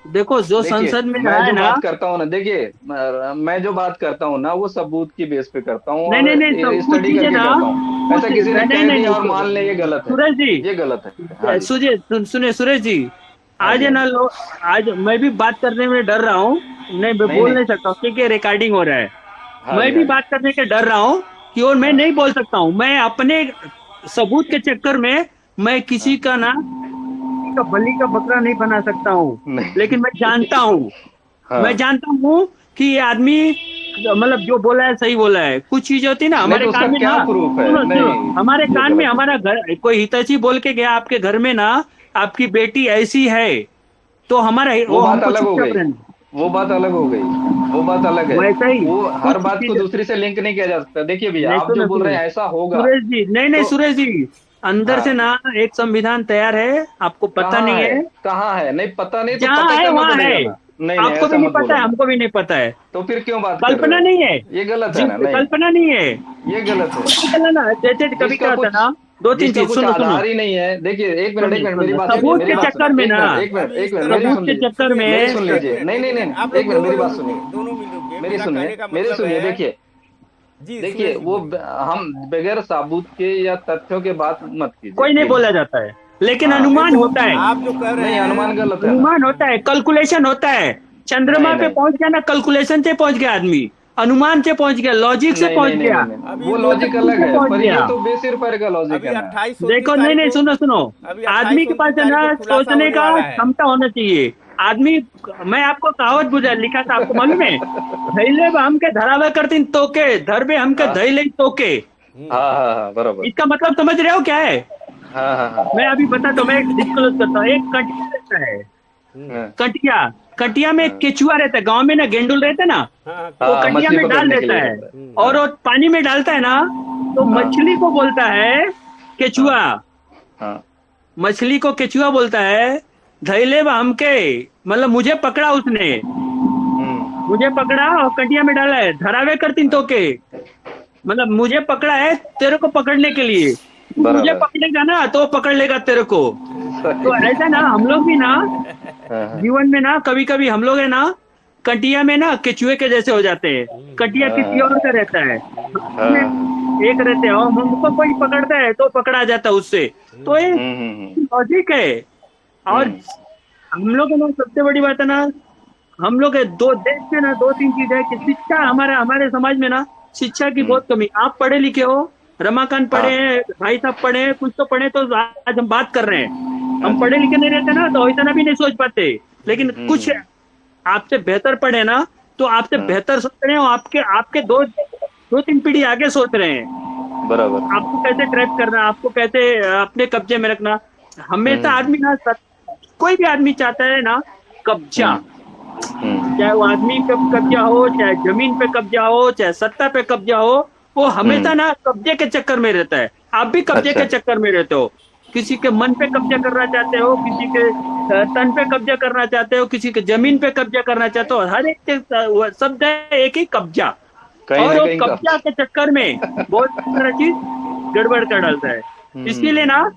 देखो, जो संसद में रहा है ना, बात करता हूँ ना, देखिए मैं जो बात करता हूँ ना, वो सबूत की बेस पे करता हूँ, नहीं स्टडी करके करता हूँ। ऐसा किसी ने कह दिया और मान ले ये गलत है। सुरेश जी, ये गलत है। सुनिए सुरेश जी, आज है ना आज मैं भी बात करने में डर रहा हूँ, नहीं बोल नहीं सकता क्योंकि रिकॉर्डिंग हो रहा है। मैं भी बात करने के डर रहा हूँ कि और मैं नहीं बोल सकता हूँ। मैं अपने सबूत के चक्कर में मैं किसी का ना बलि का बकरा नहीं बना सकता हूँ, लेकिन मैं जानता हूँ, मैं जानता हूँ कि ये आदमी मतलब जो बोला है सही बोला है। कुछ चीजें होती है ना हमारे कान में, क्या प्रूफ है? हमारे कान में, हमारा घर कोई हितैषी बोल के गया आपके घर में ना, आपकी बेटी ऐसी है, तो हमारा वो बात अलग हो गई, वो बात अलग हो गई, वो बात अलग है। वैसा ही वो हर बात को दूसरी से लिंक नहीं किया जा सकता। देखिए भैया, आप जो बोल रहे हैं ऐसा होगा, सुरेश जी, नहीं सुरेश जी, अंदर से ना एक संविधान तैयार है, आपको पता नहीं है। कहाँ है? नहीं पता नहीं, तो जहाँ है वहाँ है, आपको भी नहीं पता है, हमको भी नहीं पता है, तो फिर क्यों बात? कल्पना नहीं है, ये गलत है ना? कल्पना नहीं है, ये गलत है ना। जैसे कभी क्या होता है ना, दो तीन जिसका चीज कुछ सुनो सुनो आधार ही नहीं है। देखिए एक मिनट मेरी बात सुनिए, सबूत मेरी के बात चक्कर सुनिए, में एक ना, मिनट एक मिनट अभी एक इस मिनट तरह मेरी सबूत सुन के लीजिए, चक्कर सुनिए, मेरी में सुन एक लीजिए, मिनट, नहीं नहीं एक नहीं मिनट, आप एक लोग मिनट मेरी दोनों बात मिल सुनिए, के, दोनों मिल के मेरी मेरा सुनिए, कहने का मेरी मतलब सुनिए। है। देखिए जी देखिए सुरेश जी वो बोलिए। हम बगैर सबूत के या तथ्यों के बात मत कीजिए कोई नहीं प्लीज। बोला जाता है, लेकिन हाँ नहीं अनुमान तो होता है। आप जो कह रहे नहीं, अनुमान हैं, गलत है ना। अनुमान होता है, कैलकुलेशन होता है। चंद्रमा नहीं पे नहीं पहुंच गया ना, कैलकुलेशन से पहुंच गया आदमी, अनुमान से पहुंच गया, लॉजिक से नहीं पहुंच नहीं नहीं गया, नहीं नहीं, अभी वो तो लॉजिक तर्क अलग से है, पहुंच पर ये गया। तो बेसिर पैर का लॉजिक अभी है ना। 28-29 देखो, नहीं तारीख नहीं, को, सुनो सुनो, अभी आदमी के 28-29 पास है तारीख ना को खुलासा सोचने होने का वाला है। क्षमता होना चाहिए। आदमी, मैं आपको कहावत बुझा लिखा था, आपको मालूम है? धैले हमके धरावे करतीन तोके, धरबे हमके हाँ धैले तोके। हम्म हाँ हाँ हाँ, बराबर। इसका मतलब समझ रहे हो क्या है? हाँ हाँ हाँ मैं अभी बताता हूँ, मैं डिस्क्लोज करता हूँ। एक कटिया रहता है, हम्म हाँ कटिया, कटिया में हाँ केचुआ रहता है, गांव में ना गेंडुल रहते ना, हाँ हाँ, वो हाँ, कटिया मछली में डाल पकड़ने के देता लिए है, रहता है। और वो पानी में डालता है ना, तो हाँ मछली को बोलता है हाँ केचुआ, हाँ मछली को केचुआ बोलता है। धैले हमके, मतलब मुझे पकड़ा उसने, मुझे पकड़ा और कटिया में डाला है, धरावे करतीन तो के, मतलब मुझे पकड़ा है तेरे को पकड़ने के लिए, तू मुझे बराबर। पकड़ेगा ना तो वो पकड़ लेगा तेरे को। तो सही। ऐसा ना हम लोग भी ना हाँ हाँ जीवन में ना कभी कभी हम लोग है ना कटिया में ना केचुए के जैसे हो जाते हैं। कटिया किसी और का रहता है, हम हाँ एक रहते हैं, और हमको कोई पकड़ता है तो पकड़ा जाता है उससे। तो ये हम्म। लॉजिक है। और हम्म हम लोग है ना, सबसे बड़ी बात है ना, हम लोग है दो देश में ना दो तीन चीज है कि शिक्षा, हमारे हमारे समाज में ना शिक्षा की हम्म, बहुत कमी। आप पढ़े लिखे हो, रमाकांत पढ़े हाँ हैं, भाई साहब पढ़े हैं, कुछ तो पढ़े, तो आज हम बात कर रहे हैं। हाँ हम जी। पढ़े लिखे नहीं रहते ना तो इतना भी नहीं सोच पाते, लेकिन कुछ हम्म, आपसे बेहतर पढ़े ना तो आपसे हाँ बेहतर सोच रहे हैं, और आपके आपके दो दो तीन पीढ़ी आगे सोच रहे हैं। बराबर। आपको कैसे ट्रैप करना, आपको कैसे अपने कब्जे में रखना। हमेशा हम्म आदमी ना कोई भी आदमी चाहता है ना कब्जा, हम्म चाहे वो आदमी पे कब्जा हो, चाहे जमीन पे कब्जा हो, चाहे सत्ता पे कब्जा हो, वो हमेशा हम्म, ना कब्जे के चक्कर में रहता है। आप भी कब्जे अच्छा। के चक्कर में रहते हो, किसी के मन पे कब्जा करना चाहते हो, किसी के तन पे कब्जा करना चाहते हो, किसी के जमीन पे कब्जा करना चाहते हो, हर एक के वो शब्द है एक ही, कब्जा। कहीं और ना वो कहीं का। कब्जा के चक्कर में बहुत सारा चीज गड़बड़ कर डालता है। इसीलिए ना हम्म,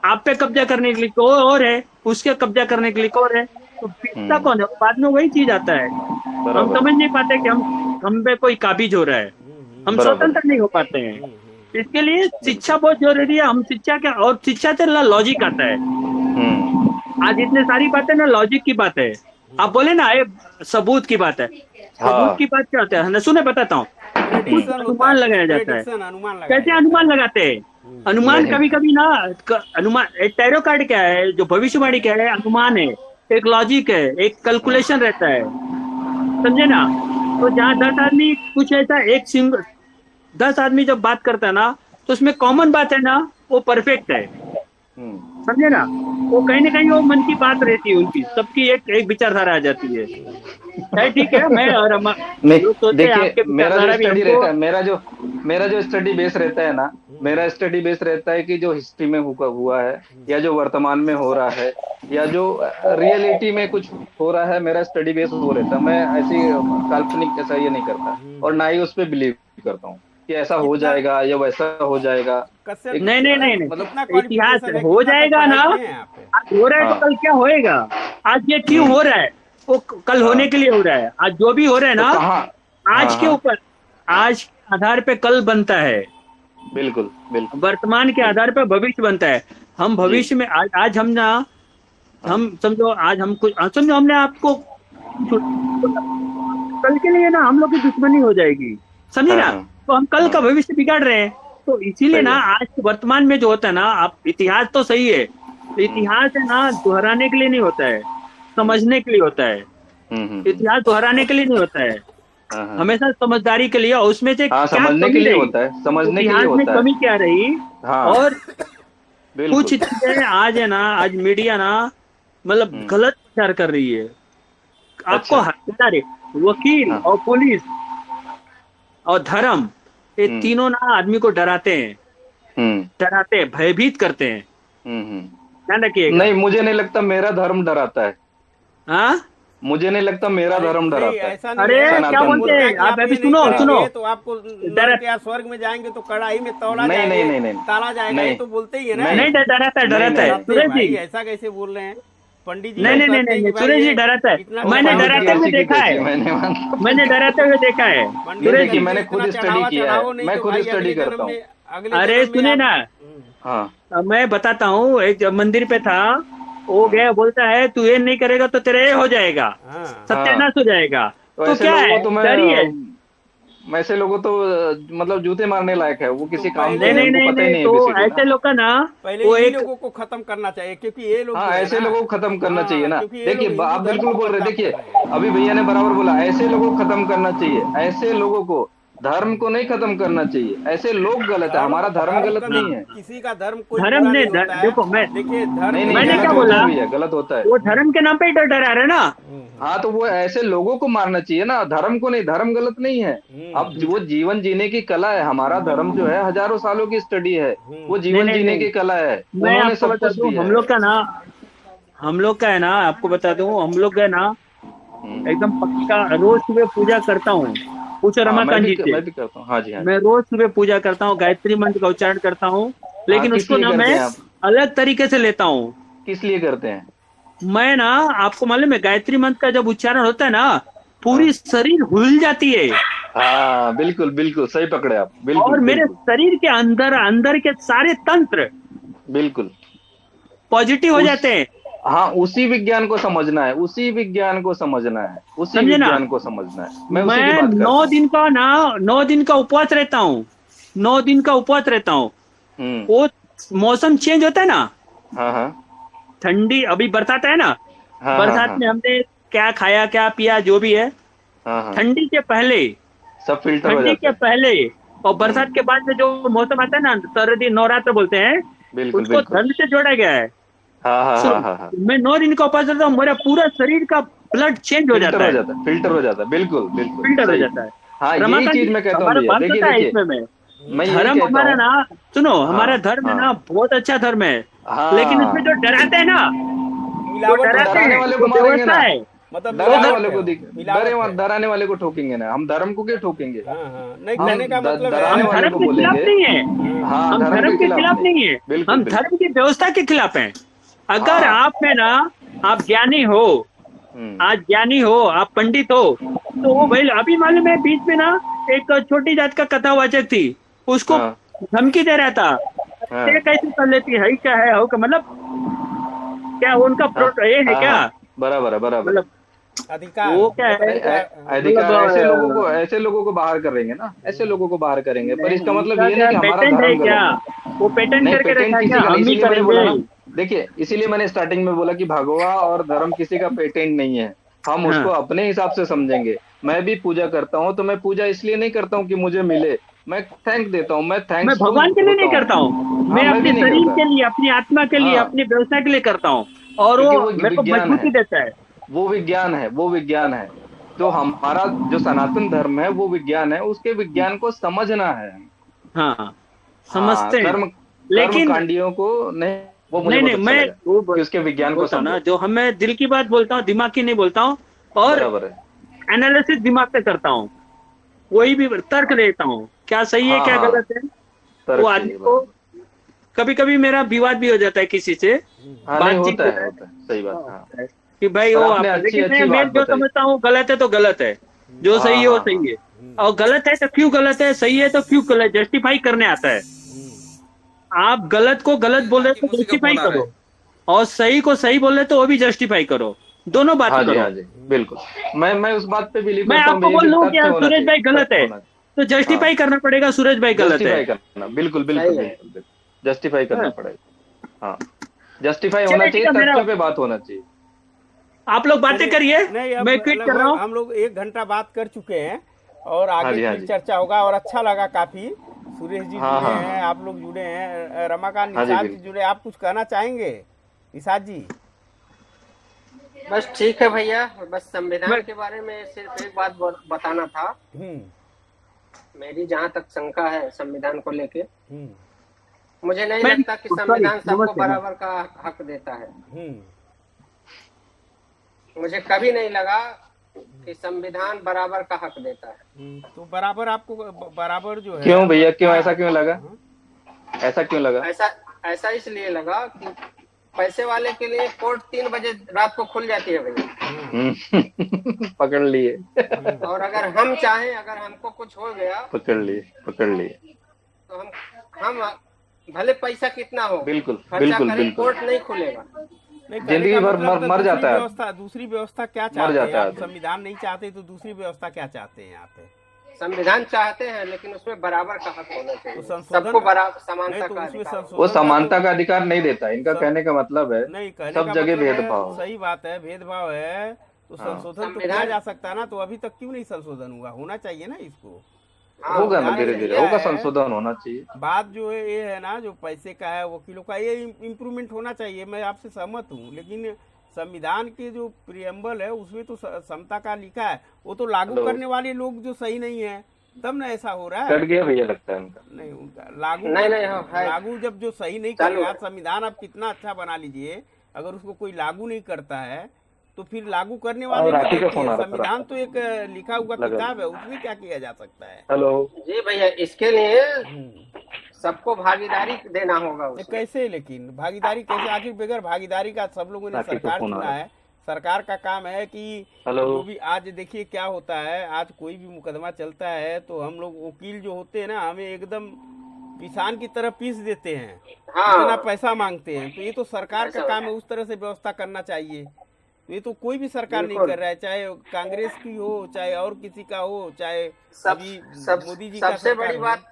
आप पे कब्जा करने के लिए कोई और है, उसके कब्जा करने के लिए कोई और है, तो पिछला हम्म, कौन है? बाद में वही चीज आता है। हम बराबर समझ नहीं पाते कि हम पे कोई काबिज हो रहा है, हम बराबर। स्वतंत्र नहीं हो पाते हैं। इसके लिए शिक्षा बहुत जरूरी है। हम शिक्षा के, और शिक्षा से ना लॉजिक आता है। हम्म, आज इतने सारी बातें ना लॉजिक की बात है। आप बोले ना ये सबूत की बात है, सबूत हाँ। की बात क्या होता है ना, सुने बताता हूँ। कुछ प्रेडिक्शन होता है, अनुमान कुछ लगाया जाता है। प्रेडिक्शन अनुमान लगाया कैसे जाता है। अनुमान लगाते हैं? अनुमान नहीं। कभी कभी ना अनुमान, एक टैरो कार्ड क्या है, जो भविष्यवाणी क्या है, अनुमान है, एक लॉजिक है, एक कैलकुलेशन रहता है, समझे ना? तो जहाँ 10 आदमी कुछ ऐसा एक सिंगल, 10 आदमी जब बात करता है ना, तो उसमें कॉमन बात है ना, वो परफेक्ट है, हम्म, समझे ना? वो कहीं ना कहीं वो मन की बात रहती है उनकी, सबकी एक एक विचारधारा आ जाती है ठीक है। मैं और हम नहीं, लोग सोचते हैं देखिए आपके मेरा जो विचारधारा भी स्टडी हमको। रहता है, मेरा जो स्टडी बेस रहता है ना, मेरा स्टडी बेस रहता है कि जो हिस्ट्री में हुआ है, या जो वर्तमान में हो रहा है, या जो रियलिटी में कुछ हो रहा है, मेरा स्टडी बेस वो रहता है। मैं ऐसी काल्पनिक ऐसा ये नहीं करता, और ना ही उस पर बिलीव करता हूँ कि ऐसा हो कितना जाएगा या वैसा हो जाएगा। कश्यप एक जी, नहीं नहीं कितना नहीं मतलब कितना नहीं, इतिहास क्वालिफिकेशन है, हो कितना तक जाएगा पढ़ाई ना। किए हैं आप? आज हो रहा है तो हाँ। कल क्या होएगा? आज ये क्यों हम्म, हो रहा है, वो कल होने हाँ। के लिए हो रहा है। आज जो भी हो रहा है तो ना, कहाँ। आज हाँ के हाँ, ऊपर, आज के आधार पे कल बनता है, बिल्कुल बिल्कुल वर्तमान के बिल्कुल। आधार पे भविष्य बनता है। हम जी। भविष्य में आज हम ना, हाँ हम समझो आज हम कुछ समझो, हमने आपको कल के लिए ना हम लोग की दुश्मनी हो जाएगी, समझे हाँ ना? हाँ तो हम कल हाँ, का भविष्य बिगाड़ रहे हैं। तो इसीलिए सही ना बात। आज के वर्तमान में जो होता है ना, आप इतिहास तो सही है, हम्म इतिहास है ना दोहराने के लिए नहीं होता है, हम्म समझने के लिए होता है। हम्म। इतिहास दोहराने के लिए नहीं होता है, हाँ हाँ हमेशा समझदारी के लिए। और उसमें से हाँ, क्या समझने के कमी लिए रही, होता है, समझने के लिए इतिहास में होता है। कमी क्या रही, हाँ, और कुछ बिल्कुल। चीजें आज है ना, आज मीडिया ना मतलब हम्म, गलत प्रचार कर रही है। आपको अच्छा। हथियार है, वकील हाँ। और पुलिस और धर्म, ये हम्म तीनों ना आदमी को डराते हैं, हम्म डराते हैं, भयभीत करते हैं। ध्यान रखिएगा। नहीं, मुझे नहीं लगता मेरा धर्म डराता है। हाँ मुझे नहीं लगता मेरा धर्म नहीं, डराता है। ऐसा नहीं अरे है। सनातन क्या बोलते धर्म। हैं आप, ये अभी नहीं सुनो करेंगे सुनो, तो आपको डर नरक या स्वर्ग में जाएंगे तो कढ़ाई में तौला नहीं नहीं जाएंगे, नहीं नहीं ताला जाएगा, ये नहीं तो बोलते ही है ना। नहीं नहीं डराता है, नहीं डराता है नहीं डराते हैं सूरज भाई, जी। ऐसा कैसे बोल रहे हैं? पंडित जी नहीं लोग नहीं नहीं कहते हैं नहीं कि भाई सूरज जी ये डराता है, इतना वो मैंने चढ़ावा पंडित की डराते हुए ऐसी की देखा है, तैसी मैंने मानता मैंने डराते हुए देखा है नहीं। पंडित सूरज देखिए जी। कहते मैंने हैं खुद इतना स्टडी चढ़ावा किया है, चढ़ाओ, नहीं मैं तो खुद भाई स्टडी करता हूँ। अगले अरे जन्म में सुने आप। ना, हाँ अब मैं बताता हूँ, एक जब मंदिर पे था, वो हाँ गया बोलता है तू ये नहीं करेगा तो तेरे ये हो जाएगा, हाँ हाँ। सत्यानाश हो जाएगा। तो तो ऐसे क्या लोगों है, को तो डर ही है। ऐसे लोगों तो मतलब जूते मारने लायक है, वो तो किसी काम के पहले नहीं नहीं, नहीं उनको नहीं पता ही नहीं, नहीं तो एबीसीडी ऐसे ना। लोग का ना, पहले वो इन्हीं एक, लोगों को खत्म करना चाहिए, क्योंकि ये लोग हाँ जो है ऐसे ना, लोगों को खत्म करना चाहिए हाँ, ना। क्योंकि ये देखिए लोग आप हिंदू धर्म बिल्कुल को बोल रहे, बदनाम देखिए कर रहे हैं। अभी भैया ने बराबर बोला, ऐसे लोगों को खत्म करना चाहिए, ऐसे लोगों को, धर्म को नहीं खत्म करना चाहिए, ऐसे लोग गलत है, धर्म हमारा धर्म धर्म गलत कभी नहीं है। किसी का धर्म कोई धर्म बुरा ने नहीं होता है। देखो मैं, देखिए धर्म नहीं जो नहीं मैंने है, क्या गलत होता बोला, है भैया, गलत होता है। वो धर्म के नाम पे ही तो डरा रहे ना। हाँ तो वो ऐसे लोगों को मारना चाहिए ना, धर्म को नहीं, धर्म गलत नहीं है। अब हम्म, वो जीवन जीने की कला है, हमारा धर्म जो है हजारों सालों की स्टडी है, वो नहीं जीवन नहीं जीने नहीं, की कला है, मैं उन्होंने आपको सब बता कुछ दूं, दिया हम है। लोग का ना, हम लोग का है ना, आपको बता दूं, हम लोग का है ना, हम्म। एकदम पक्का रोज सुबह पूजा करता हूँ। पूछो हाँ रमाकांत जी से, मैं भी करता हूँ, हाँ जी हाँ मैं जी। रोज सुबह पूजा करता हूँ, गायत्री मंत्र का उच्चारण करता हूँ, हाँ लेकिन किस उसको लिए ना करते मैं हैं आप, अलग तरीके से लेता हूँ। किस लिए करते हैं? मैं ना, आपको मालूम है गायत्री मंत्र का जब उच्चारण होता है ना, हाँ पूरी शरीर हिल जाती है, हाँ बिल्कुल बिल्कुल सही पकड़े आप, बिल्कुल और मेरे बिल्कुल शरीर के अंदर अंदर के सारे तंत्र बिल्कुल। पॉजिटिव हो उस जाते हैं। हाँ उसी विज्ञान को समझना है, उसी विज्ञान को समझना है, उसी समझे ना, विज्ञान को समझना है, मैं उसी की मैं बात करता 9 हूँ। दिन का ना, 9 दिन का उपवास रहता हूँ, 9 दिन का उपवास रहता हूँ। हम्म। वो मौसम चेंज होता है ना, हाँ हाँ ठंडी, अभी बरसात है ना, हाँ हाँ बरसात हाँ में हमने क्या खाया क्या पिया जो भी है, हाँ हाँ ठंडी के पहले, सब फिल्टर हो ठंडी जाता के है। पहले और बरसात हम्म। के बाद में जो मौसम आता है ना, सर्दी नवरात्र बोलते हैं, बिल्कुल उसको बिल्कुल। धर्म से जोड़ा गया है। हाँ हाँ सो हाँ हाँ हाँ मैं 9 दिन का उपवास करता हूँ, मेरा पूरा शरीर का ब्लड चेंज हो फिल्टर जाता हो है, जाता है, फिल्टर हो जाता है, बिल्कुल बिल्कुल फिल्टर हो सही। जाता है। हाँ यही रमाकांत चीज जी मैं कहता हूँ हमारा भैया, बात देखिए होता है देखिए, इसमें में, मैं यही धर्म कहता हमारा हूँ। ना, सुनो, हाँ हमारा धर्म है हाँ ना बहुत अच्छा धर्म है, लेकिन इसमें जो हाँ। डराते हैं ना, जो मिलावट तो होता डराते डराने हैं है, वाले वो को मारेंगे व्यवस्था ना, है। मतलब वो डराने मिलावट वाले है, को वो दिख, मिलावट है। डराने वाले को ठोकेंगे ना, हम धर्म को क्यों ठोकेंगे? हाँ हाँ, नहीं हम कहने का मतलब डराने हम है। वाले धर्म को के खिलाफ बोलेंगे। नहीं है, हाँ हाँ हम धर्म धर्म के के खिलाफ खिलाफ नहीं, नहीं है, बिल्कुल हम बिल्कुल। धर्म की व्यवस्था के खिलाफ हैं। अगर हाँ। आप में ना, आप ज्ञानी हो, हम्म आज ज्ञानी हो, आप पंडित हो, तो वो भाई, अभी मालूम है बीच में ना एक छोटी जात का कथावाचक थी, उसको हाँ धमकी दे रहा था, हाँ ये कैसे कर लेती है क्या है हो, मतलब क्या उनका हाँ ये है हाँ क्या, हाँ बराबर है बराबर है। मतलब अधिकार, वो क्या है, मतलब क्या? मतलब अधिकार ऐसे लोगों को बाहर करेंगे ना, ऐसे लोगों को बाहर करेंगे, पर इसका मतलब उनका ये नहीं क्या कि हमारा पेटेंट है धर्म क्या, गलत है। वो पेटेंट नहीं करके रखा पेटेंट है क्या, किसी का नहीं, हम ही इसीलिए मैंने करेंगे। बोला ना, देखिए इसीलिए मैंने स्टार्टिंग में बोला कि भगवा और धर्म किसी का पेटेंट नहीं है, हम उसको हाँ, अपने हिसाब से समझेंगे। मैं भी पूजा करता हूँ तो मैं पूजा इसलिए नहीं करता हूँ कि मुझे मिले, मैं थैंक देता हूँ, मैं मैं थैंक्सफुल भगवान के लिए होता नहीं करता हूँ। हूँ, हाँ मैं मैं अपने भी नहीं शरीर करता। के लिए, अपनी आत्मा के लिए, हाँ अपनी व्यवसाय के लिए करता हूँ, और क्योंकि वो वो मेरे को विज्ञान है, मजबूती देता है। वो विज्ञान है, वो विज्ञान है। तो हमारा जो सनातन धर्म है वो विज्ञान है, उसके विज्ञान को समझना है। हाँ, हाँ समझते हैं, कर्म लेकिन कांडियों को नहीं, वो मुझे नहीं बहुत नहीं, अच्छा मैं लगा वो कि उसके विज्ञान को बोलता हूँ ना, समझो। जो हमें दिल की बात बोलता हूँ, दिमाग की नहीं बोलता हूँ, और बराबर है। एनालिसिस दिमाग से करता हूँ, कोई भी तर्क देता हूँ, क्या सही है हाँ क्या हाँ गलत है। वो तर्क आदमी चाहिए को, बराबर। कभी कभी मेरा विवाद भी हो जाता है किसी से, हाँ नहीं बातचीत जो है, होता है सही बात, हाँ। हाँ, कि भाई पर वो आपने आप, अच्छी लेकिन अच्छी मैं बात जो बताई। समझता हूँ गलत है तो गलत है, जो सही हाँ है वो हाँ हाँ सही है, और गलत है तो क्यों गलत है, सही है तो क्यों गलत, जस्टिफाई करने आता है। आप गलत को गलत बोल रहे कि तो किसी का जस्टिफाई फोन आ रहा करो, है। और सही को सही बोल रहे तो वो भी जस्टिफाई करो, दोनों बात हाँ जी करो। हाँ जी बिल्कुल। मैं उस बात पे बिलीव मैं करता हूँ आपको भैया बोल कि लूं कि तथ्य यार होना सूरज चाहिए, भाई गलत तथ्य है, होना चाहिए। तो हाँ जस्टिफाई करना पड़ेगा सूरज भाई गलत है। जस्टिफाई करना, बिल्कुल बिल्कुल सही है। बिल्कुल बिल्कुल जस्टिफाई करना हाँ। पड़ेगा। हाँ जस्टिफाई होना चलिए ठीक चाहिए, है, मेरा, तथ्यों पे बात होना चाहिए। आप लोग बातें चलिए, करिए, नहीं अब मैं क्विट कर रहा लगभग हूँ। हम लोग 1 घंटा बात कर चुके हैं, और हाँ आगे जी हाँ फिर जी चर्चा होगा, और अच्छा लगा काफ़ी। सुरेश जी हाँ जुड़े हाँ हैं, हाँ आप लोग जुड़े हैं, रमाकांत हाँ जी निषाद जी बिल्कुल। जुड़े, आप कुछ कहना चाहेंगे निषाद जी? बस ठीक है भैया, बस मैं संविधान के बारे में सिर्फ एक बात बताना था। हम्म मेरी जहाँ तक शंका है संविधान को लेके, हम्म मुझे नहीं मैं लगता कि सॉरी, संविधान सबको नमस्ते, बराबर का हक देता है। हम्म मुझे कभी नहीं लगा कि संविधान बराबर का हक देता है। तो बराबर आपको बराबर जो है क्यों भैया, क्यों क्या ऐसा क्यों लगा? हाँ? ऐसा क्यों लगा? ऐसा ऐसा इसलिए लगा कि पैसे वाले के लिए कोर्ट 3 बजे रात को खुल जाती है भैया। पकड़ लिए। और अगर हम चाहें, अगर हमको कुछ हो गया पकड़ लिए। तो हम भले पैसा कितना हो, बिल्कुल खर्चा बिल्कुल करें, बिल्कुल। कोर्ट नहीं खुलेगा। नहीं, कहने जिंदगी का भर मतलब तो मर जाता है। दूसरी व्यवस्था क्या मर चाहते हैं जाता है आप? आदमी। संविधान नहीं चाहते तो दूसरी व्यवस्था क्या चाहते हैं यहाँ पे? संविधान चाहते हैं, लेकिन उसमें बराबर का हक होना चाहिए, तो संशोधन सबको बराबर नहीं समानता तो का उसमें अधिकार हो। वो संशोधन समानता का अधिकार नहीं देता, इनका सब- कहने का मतलब है नहीं, कहने सब का जगह मतलब है, भेदभाव। सही बात है, भेदभाव है तो हाँ। संशोधन तो संविधान- किया जा सकता है ना। तो अभी तक क्यों नहीं संशोधन हुआ? होना चाहिए ना इसको। हाँ, होगा ना, संविधान धीरे में धीरे दिया होगा, है। संशोधन होना चाहिए। बात जो है ये है ना, जो पैसे का है, वकीलों का, ये इम्प्रूवमेंट होना चाहिए, मैं आपसे सहमत हूँ। लेकिन संविधान के जो प्रियम्बल है उसमें तो समता का लिखा है, वो तो लागू हेलो। करने वाले लोग जो सही नहीं है तब ना ऐसा हो रहा कट है। गया भैया, लगता है उनका। नहीं, उनका लागू नहीं, हाँ, है। लागू जब जो सही नहीं चालू करेगा, है। संविधान आप कितना अच्छा बना लीजिए, अगर उसको कोई लागू नहीं करता है तो फिर लागू करने वाले और लोग राखी का देखिए, फोन आ रहा था। संविधान तो एक लिखा हुआ लगा। किताब है, उसमें क्या किया जा सकता है? हेलो। जी भैया, इसके लिए हम्म। सबको भागीदारी देना होगा ये उसमें। कैसे? लेकिन भागीदारी कैसे? आखिर बगैर भागीदारी का सब लोगों ने राखी का सरकार फोन आ चुना रहा है। सरकार का काम है कि हेलो। जो भी, आज देखिए क्या होता है, आज कोई भी मुकदमा चलता है तो हम लोग वकील जो होते हैं ना, हमें एकदम किसान की तरह पीस देते हैं, हाँ। इतना पैसा मांगते हैं। तो ये तो सरकार का ऐसा काम है, उस तरह से व्यवस्था करना चाहिए। तो ये तो कोई भी सरकार नहीं बिल्कुल। कर रहा है, चाहे कांग्रेस की हो, चाहे और किसी का हो, चाहे सब अभी सब मोदी जी का सबसे सरकार बड़ी हो। बात,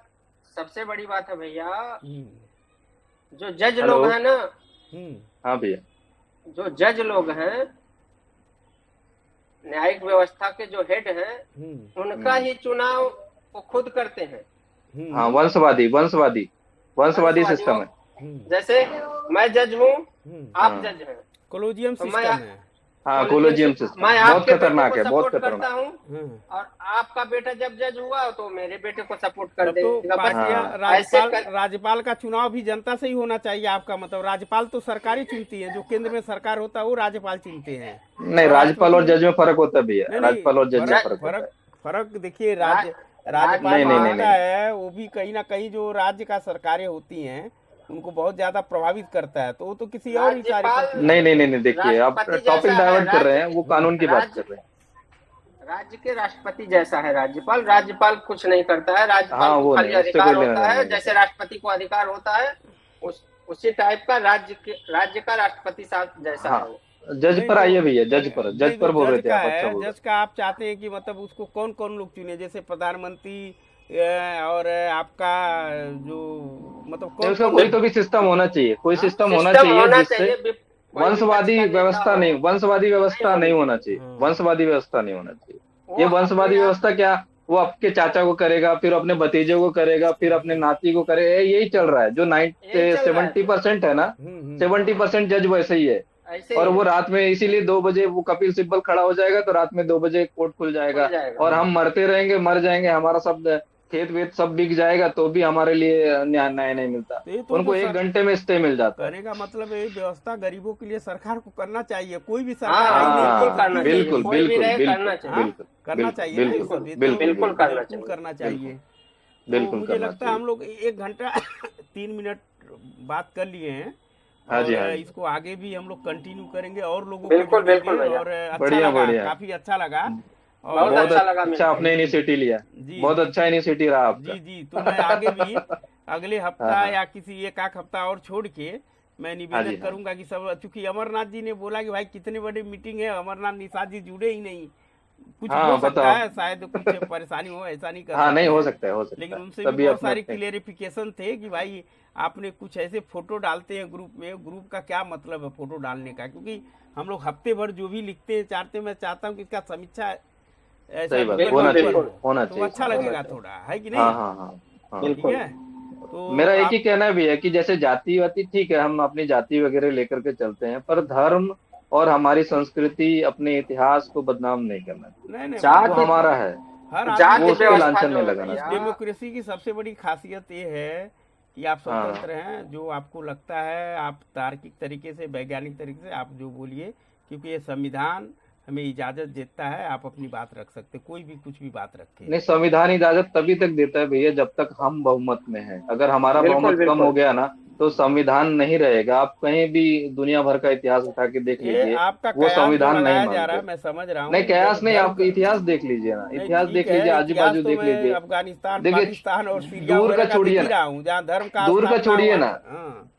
सबसे बड़ी बात है भैया, हम्म। जो जज हेलो। लोग हैं ना, हम्म। हाँ भैया। जो जज लोग हैं, न्यायिक व्यवस्था के जो हेड हैं, हम्म। उनका ही चुनाव वो खुद करते हैं। हाँ, हम्म। वंशवादी सिस्टम है। जैसे मैं जज हूँ, आप हाँ। जज हैं, कोलोजियम तो सिस्टम है। हाँ, कोलोजियम सिस्टम मैं बहुत आपके बेटे खतरनाक को है, बहुत सपोर्ट करता खतरनाक। हूँ, और आपका बेटा जब जज हुआ तो मेरे बेटे को सपोर्ट कर तब तो देगा। बस पार्टियां, हाँ। ऐसे कर, राज्यपाल का चुनाव भी जनता से ही होना चाहिए। आपका मतलब राज्यपाल तो सरकारी चुनती है, जो केंद्र में सरकार होता है वो राज्यपाल चुनते हैं। नहीं, और राज्यपाल और राष्ट्रपति, जज में फर्क होता है भैया, नहीं नहीं, राज्यपाल और जज में फर्क फर्क होता फर्क है। फर्क देखिए, राज्यपाल नहीं, जो नहीं, नहीं, होता नहीं। है वो भी कहीं ना कहीं जो राज्य का सरकारें होती हैं उनको बहुत ज्यादा प्रभावित करता है, तो वो तो किसी और ही सारी राज्यपाल नहीं, देखिए आप राष्ट्रपति टॉपिक जैसा है, डाइवर्ट कर रहे हैं, वो कानून की बात राज्य कर रहे हैं। राज्य के राष्ट्रपति जैसा है राज्यपाल। राज्यपाल कुछ नहीं करता है, राज्यपाल हाँ, को वो खाली नहीं, उससे अधिकार कोई लेना होता देना है, नहीं जैसे होता। राष्ट्रपति को अधिकार होता है, उसी टाइप का राज्य का राष्ट्रपति साहब जैसा हाँ, है वो। जज नहीं पर तो आइए भैया, जज नहीं, पर जो बोल रहे जज थे का आप, अच्छा है, बोल रहे जज का आप चाहते हैं कि मतलब उसको कौन कौन लोग चुने, जैसे प्रधानमंत्री और आपका जो मतलब नहीं, कौन उसका कौन कोई लोग? तो भी सिस्टम होना चाहिए, कोई हाँ? सिस्टम होना सिस्टम चाहिए होना जिससे चाहिए, कोई विपक्ष का नेता हो, वंशवादी व्यवस्था नहीं होना चाहिए, हाँ। वंशवादी व्यवस्था नहीं होना चाहिए। वो ये वंशवादी अपने आप व्यवस्था क्या, वो आपके चाचा को करेगा, फिर अपने भतीजे को करेगा, फिर अपने नाती को करेगा, यही चल रहा है। जो यही चल रहा है। 70% है ना, 70% जज वैसे ही है। ऐसे और ही वो रात में, इसीलिए 2 बजे वो कपिल सिब्बल खड़ा हो जाएगा तो रात में 2 बजे कोर्ट खुल खुल जाएगा। जाएगा। और हम मरते रहेंगे, मर जाएंगे, हमारा सब खेत वेत सब बिक जाएगा, तो भी हमारे लिए न्याय नहीं मिलता। तो ये तो उनको जो 1 घंटे में स्टे मिल जाता है। कहने का मतलब है, व्यवस्था गरीबों के लिए सरकार को करना चाहिए, कोई भी सरकार हाँ, आई नहीं बिल्कुल कि करना क्यों चाहिए, नहीं? बिल्कुल कोई भी बिल्कुल रहे, बिल्कुल करना चाहिए। हाँ? बिल्कुल करना बिल्कुल चाहिए ना ये बिल्कुल सब, ये तो बिल्कुल बिल्कुल करना बिल्कुल चाहिए। करना चाहिए। तो बिल्कुल मुझे करना लगता है चाहिए। हम लोग 1 घंटा 3 मिनट बात कर लिए हैं, हाँ जी, और हाँ जी। इसको आगे भी हम लोग कंटिन्यू करेंगे और लोगों को बिल्कुल, जोड़ेंगे। बिल्कुल भैया। और अच्छा बढ़िया लगा, बढ़िया। काफी अच्छा लगा। बहुत और अच्छा लगा अच्छा, मिलके। आपने इनिशिएटिव लिया, जी बहुत जी अच्छा इनिशिएटिव रहा आपका। जी जी, तो मैं आगे भी अगले हाँ हफ्ता हाँ या किसी एक आध हफ्ता और छोड़ के मैं हाँ जी, निवेदन हाँ जी। करूंगा कि सब, चूंकि अमरनाथ जी ने बोला कि भाई कितनी बड़ी मीटिंग है, अमरनाथ निषाद जी जुड़े ही नहीं, कुछ हो हाँ, सकता बताओ। है, शायद कुछ परेशानी हो, ऐसा नहीं कर हाँ, नहीं, सकते हो हैं। सकता है, हो सकता लेकिन है, उनसे भी सभी बहुत अपने सारी अपने। क्लियरिफिकेशन थे कि भाई आपने कुछ ऐसे फोटो डालते हैं ग्रुप में, ग्रुप का क्या मतलब है फोटो डालने का? क्योंकि हम लोग हफ्ते भर जो भी लिखते हैं चाहते हैं, मैं चाहता हूँ कि इसका समीक्षा ऐसा सही बात, गूगल होना के चाहिए, ऊपर हो, होना तो चाहिए, अच्छा होना लगेगा चाहिए। थोड़ा, है कि हाँ नहीं? हाँ हाँ हाँ। ठीक बिल्कुल। है, तो मेरा एक ही आप, कहना भी है कि जैसे जाति वाति ठीक है, हम अपनी जाति वगैरह लेकर के चलते हैं, पर धर्म और हमारी संस्कृति, अपने इतिहास को बदनाम नहीं करना चाहिए। नहीं नहीं, वो जाति हमारा है, हर आदमी जाति वो को उस पे व्यवस्था लांछन जो नहीं है लगाना इस भैया, चाहिए। डेमोक्रेसी की सबसे बड़ी खासियत ये है कि आप हाँ स्वतंत्र हैं, जो आपको लगता है आप तार्किक तरीके से, वैज्ञानिक तरीके से आप जो बोलिए, क्योंकि ये संविधान हमें इजाज़त देता है, आप अपनी बात रख सकते, कोई भी कुछ भी बात रखे। नहीं, संविधान इजाजत तभी तक देता है भैया जब तक हम बहुमत में हैं। अगर हमारा बिल्कुल बहुमत कम हो बिल्कुल। गया ना तो संविधान नहीं रहेगा। आप कहीं भी दुनिया भर का इतिहास उठा के देख ये लीजिए, आपका वो कयास जो संविधान नहीं लगाया जा रहा मानते। है, मैं समझ रहा नहीं हूँ, जब कयास नहीं, धर्म आप का, इतिहास देख लीजिए ना, नहीं इतिहास ठीक देख लीजिए, है, आजू इतिहास बाजू तो देख मैं लीजिए। अफगानिस्तान, देखिए, पाकिस्तान और सीरिया दूर का वगैरह का देख छोड़िए ही ना, रहा हूँ, जहाँ धर्म का दूर का स्थापना छोड़िए हुआ। ना, हाँ।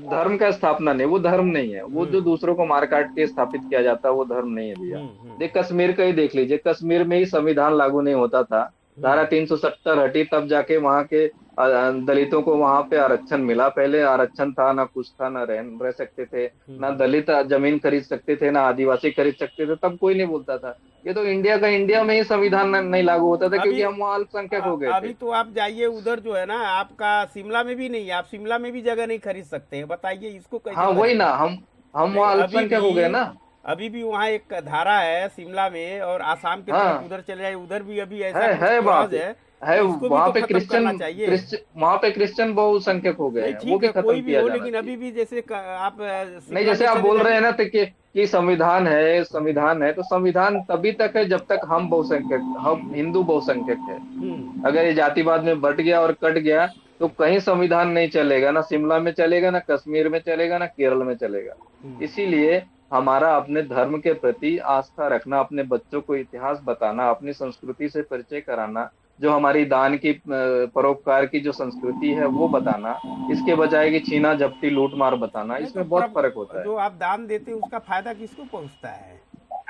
धर्म का स्थापना नहीं, वो धर्म नहीं है। वो जो हम्म दूसरों को मार काट के स्थापित किया जाता है वो धर्म नहीं है भैया। देख, हम्म कश्मीर का ही देख लीजिए, कश्मीर में ही संविधान लागू नहीं होता था। धारा हम्म 370 हटी तब जाके वहां के दलितों को वहां पे आरक्षण मिला। पहले आरक्षण था ना, कुछ था ना, रह सकते थे ना, हम्म। दलित जमीन खरीद सकते थे ना, आदिवासी खरीद सकते थे, तब कोई नहीं बोलता था। ये तो इंडिया में ही संविधान नहीं लागू होता था अभी क्योंकि हम वहाँ अल्पसंख्यक हो गए थे। अभी तो आप जाइए उधर जो है ना, आपका शिमला में भी नहीं है, आप शिमला में भी जगह नहीं खरीद सकते हैं, बताइए इसको कैसे हाँ वही ना, खरीदें। हम नहीं, वहाँ अल्पसंख्यक हो गए ना। अभी भी वहाँ एक धारा है शिमला में, और आसाम की तरफ हाँ, उधर चले जाए, उधर भी अभी ऐसा कुछ है वहां क्लॉज पे, है, है तो इसको भी वहां तो पे खत्म करना चाहिए। वहां पे क्रिश्चियन बहुसंख्यक हो गए नहीं हैं, वो ठीक भी है, खत्म कोई भी किया हो, जाना लेकिन अभी चाहिए। भी जैसे आप नहीं, शिमला जैसे में आप चले बोल रहे जाइए। हैं ना, तो कि संविधान है, तो संविधान तभी तक है जब तक हम बहुसंख्यक, हम हिंदू बहुसंख्यक है। हम्म अगर ये जातिवाद में बट गया और कट गया तो कहीं संविधान नहीं चलेगा, ना शिमला में चलेगा, ना कश्मीर में चलेगा, ना केरल में चलेगा। हम्म। इसीलिए हमारा अपने धर्म के प्रति आस्था रखना, अपने बच्चों को इतिहास बताना, अपनी संस्कृति से परिचय कराना, जो हमारी दान की परोपकार की जो संस्कृति है वो बताना, इसके बजाय कि छीना झपटी लूट मार बताना, नहीं तो इसमें बहुत फर्क होता है। जो आप दान देते हैं उसका फायदा किसको पहुंचता है?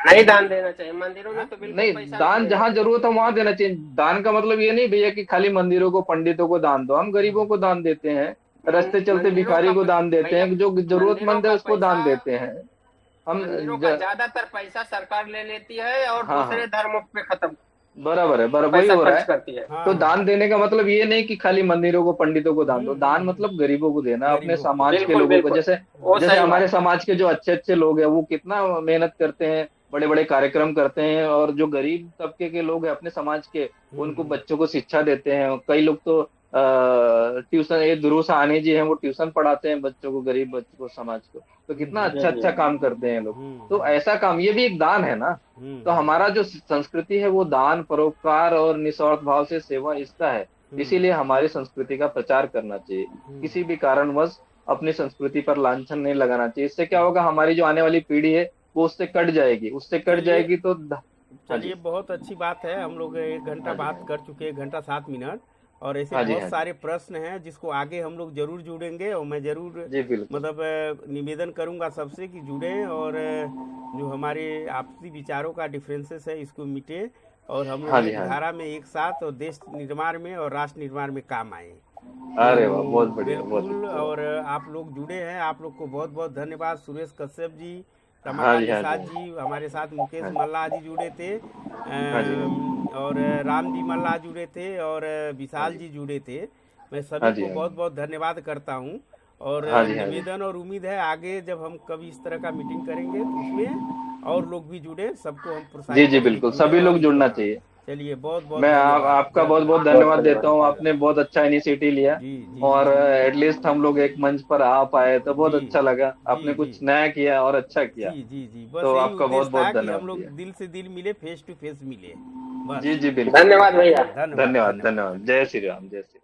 नहीं दान देना चाहिए, मंदिरों में हाँ? तो बिल्कुल नहीं, पैसा नहीं दान देना जहां चाहिए। जरूरत है वहां देना चाहिए। दान का मतलब ये नहीं भैया कि खाली मंदिरों को, पंडितों को दान दो। हम गरीबों को दान देते हैं, रास्ते चलते मंदिरों का भिखारी को दान देते भैया, हैं, जो मंदिरों जरूरतमंद है का उसको पैसा, दान देते हैं हम। मंदिरों का ज, ज्यादातर पैसा सरकार ले लेती है और हाँ दूसरे हाँ, धर्मों पे खत्म बराबर है, बराबर वही पैसा हो रहा खर्च है। करती है। हाँ तो हाँ। दान देने का मतलब ये नहीं कि खाली मंदिरों को, पंडितों को दान दो। दान हम्म। मतलब गरीबों को देना, अपने गरीबों को समाज के देना। बिल्कुल लोगों को। बिल्कुल, जैसे वो जैसे सही हमारे बात है। समाज के जो अच्छे अच्छे लोग हैं वो कितना मेहनत करते हैं, बड़े बड़े कार्यक्रम करते हैं, और जो गरीब तबके के लोग हैं अपने समाज के, उनको हम्म। बच्चों को शिक्षा देते हैं। कई लोग तो ट्यूशन, ये दुरूस आने जी हैं, वो ट्यूशन पढ़ाते हैं बच्चों को, गरीब बच्चों को, समाज को। तो कितना हम्म अच्छा अच्छा काम करते हैं लोग। तो हम्म ऐसा काम, ये भी एक दान है ना। तो हमारा जो संस्कृति है वो दान, परोपकार और निस्वार्थ भाव से सेवा, इसका है। हम्म इसीलिए हमारी संस्कृति का प्रचार करना चाहिए। हम्म किसी भी कारणवश अपनी संस्कृति पर लांछन नहीं लगाना चाहिए। इससे क्या होगा, हमारी जो आने वाली पीढ़ी है वो उससे कट जाएगी, उससे कट चलिए, जाएगी तो हाँ चलिए जी, बहुत अच्छी बात है, हम लोग 1 घंटा हाँ जी, बात कर चुके हैं, 1 घंटा 7 मिनट, और ऐसे हाँ जी, बहुत हाँ जी, सारे प्रश्न हैं जिसको आगे हम लोग जरूर जुड़ेंगे, और मैं जरूर जी बिल्कुल। मतलब निवेदन करूंगा सबसे कि जुड़ें, और जो हमारे आपसी विचारों का डिफरेंसेस है इसको मिटे, और हम लोग हाँ जी, एक हाँ जी। धारा में एक साथ और देश निर्माण में और राष्ट्र निर्माण में काम आए। तो अरे वाह, बहुत बढ़िया, बहुत बिल्कुल, अच्छा। और आप लोग जुड़े हैं, आप लोग को बहुत बहुत धन्यवाद। सुरेश कश्यप जी, हाँ रमाकांत जी, हाँ निषाद जी, जी, हमारे साथ मुकेश हाँ जी, मल्लाह जी जुड़े थे, हाँ जी, हाँ जी, और राम जी मल्लाह जुड़े थे, और हाँ विशाल जी, जी जुड़े थे। मैं हाँ सभी जी, को हाँ बहुत जी, बहुत धन्यवाद करता हूँ, और हाँ जी, हाँ जी, निवेदन और उम्मीद है आगे जब हम कभी इस तरह का मीटिंग करेंगे तो उसमें और लोग भी जुड़े, सबको हम जी प्रोत्साहित जी करें कि बिल्कुल, जुड़े सभी और लोग ये जुड़ना हाँ। चाहिए। चलिए बहुत बहुत मैं धन्यवाद, आपका जय बहुत बहुत हिंद। बहुत धन्यवाद देता धन्यवाद, हूँ, आपने धन्यवाद। बहुत अच्छा इनिशिएटिव लिया। जी जी और जी एटलीस्ट हम लोग एक मंच पर आ पाए तो बहुत जी अच्छा लगा। जी आपने जी कुछ नया किया और अच्छा किया। जी जी जी, बस तो यही आपका बहुत उद्देश्य था बहुत कि धन्यवाद हम लोग भैया। दिल से दिल मिले, फेस टू फेस मिले, बस। जी जी बिल्कुल धन्यवाद बिल्कुल। भैया। धन्यवाद धन्यवाद धन्यवाद धन्यवाद, धन्यवाद। जय श्री राम, जय श्री राम।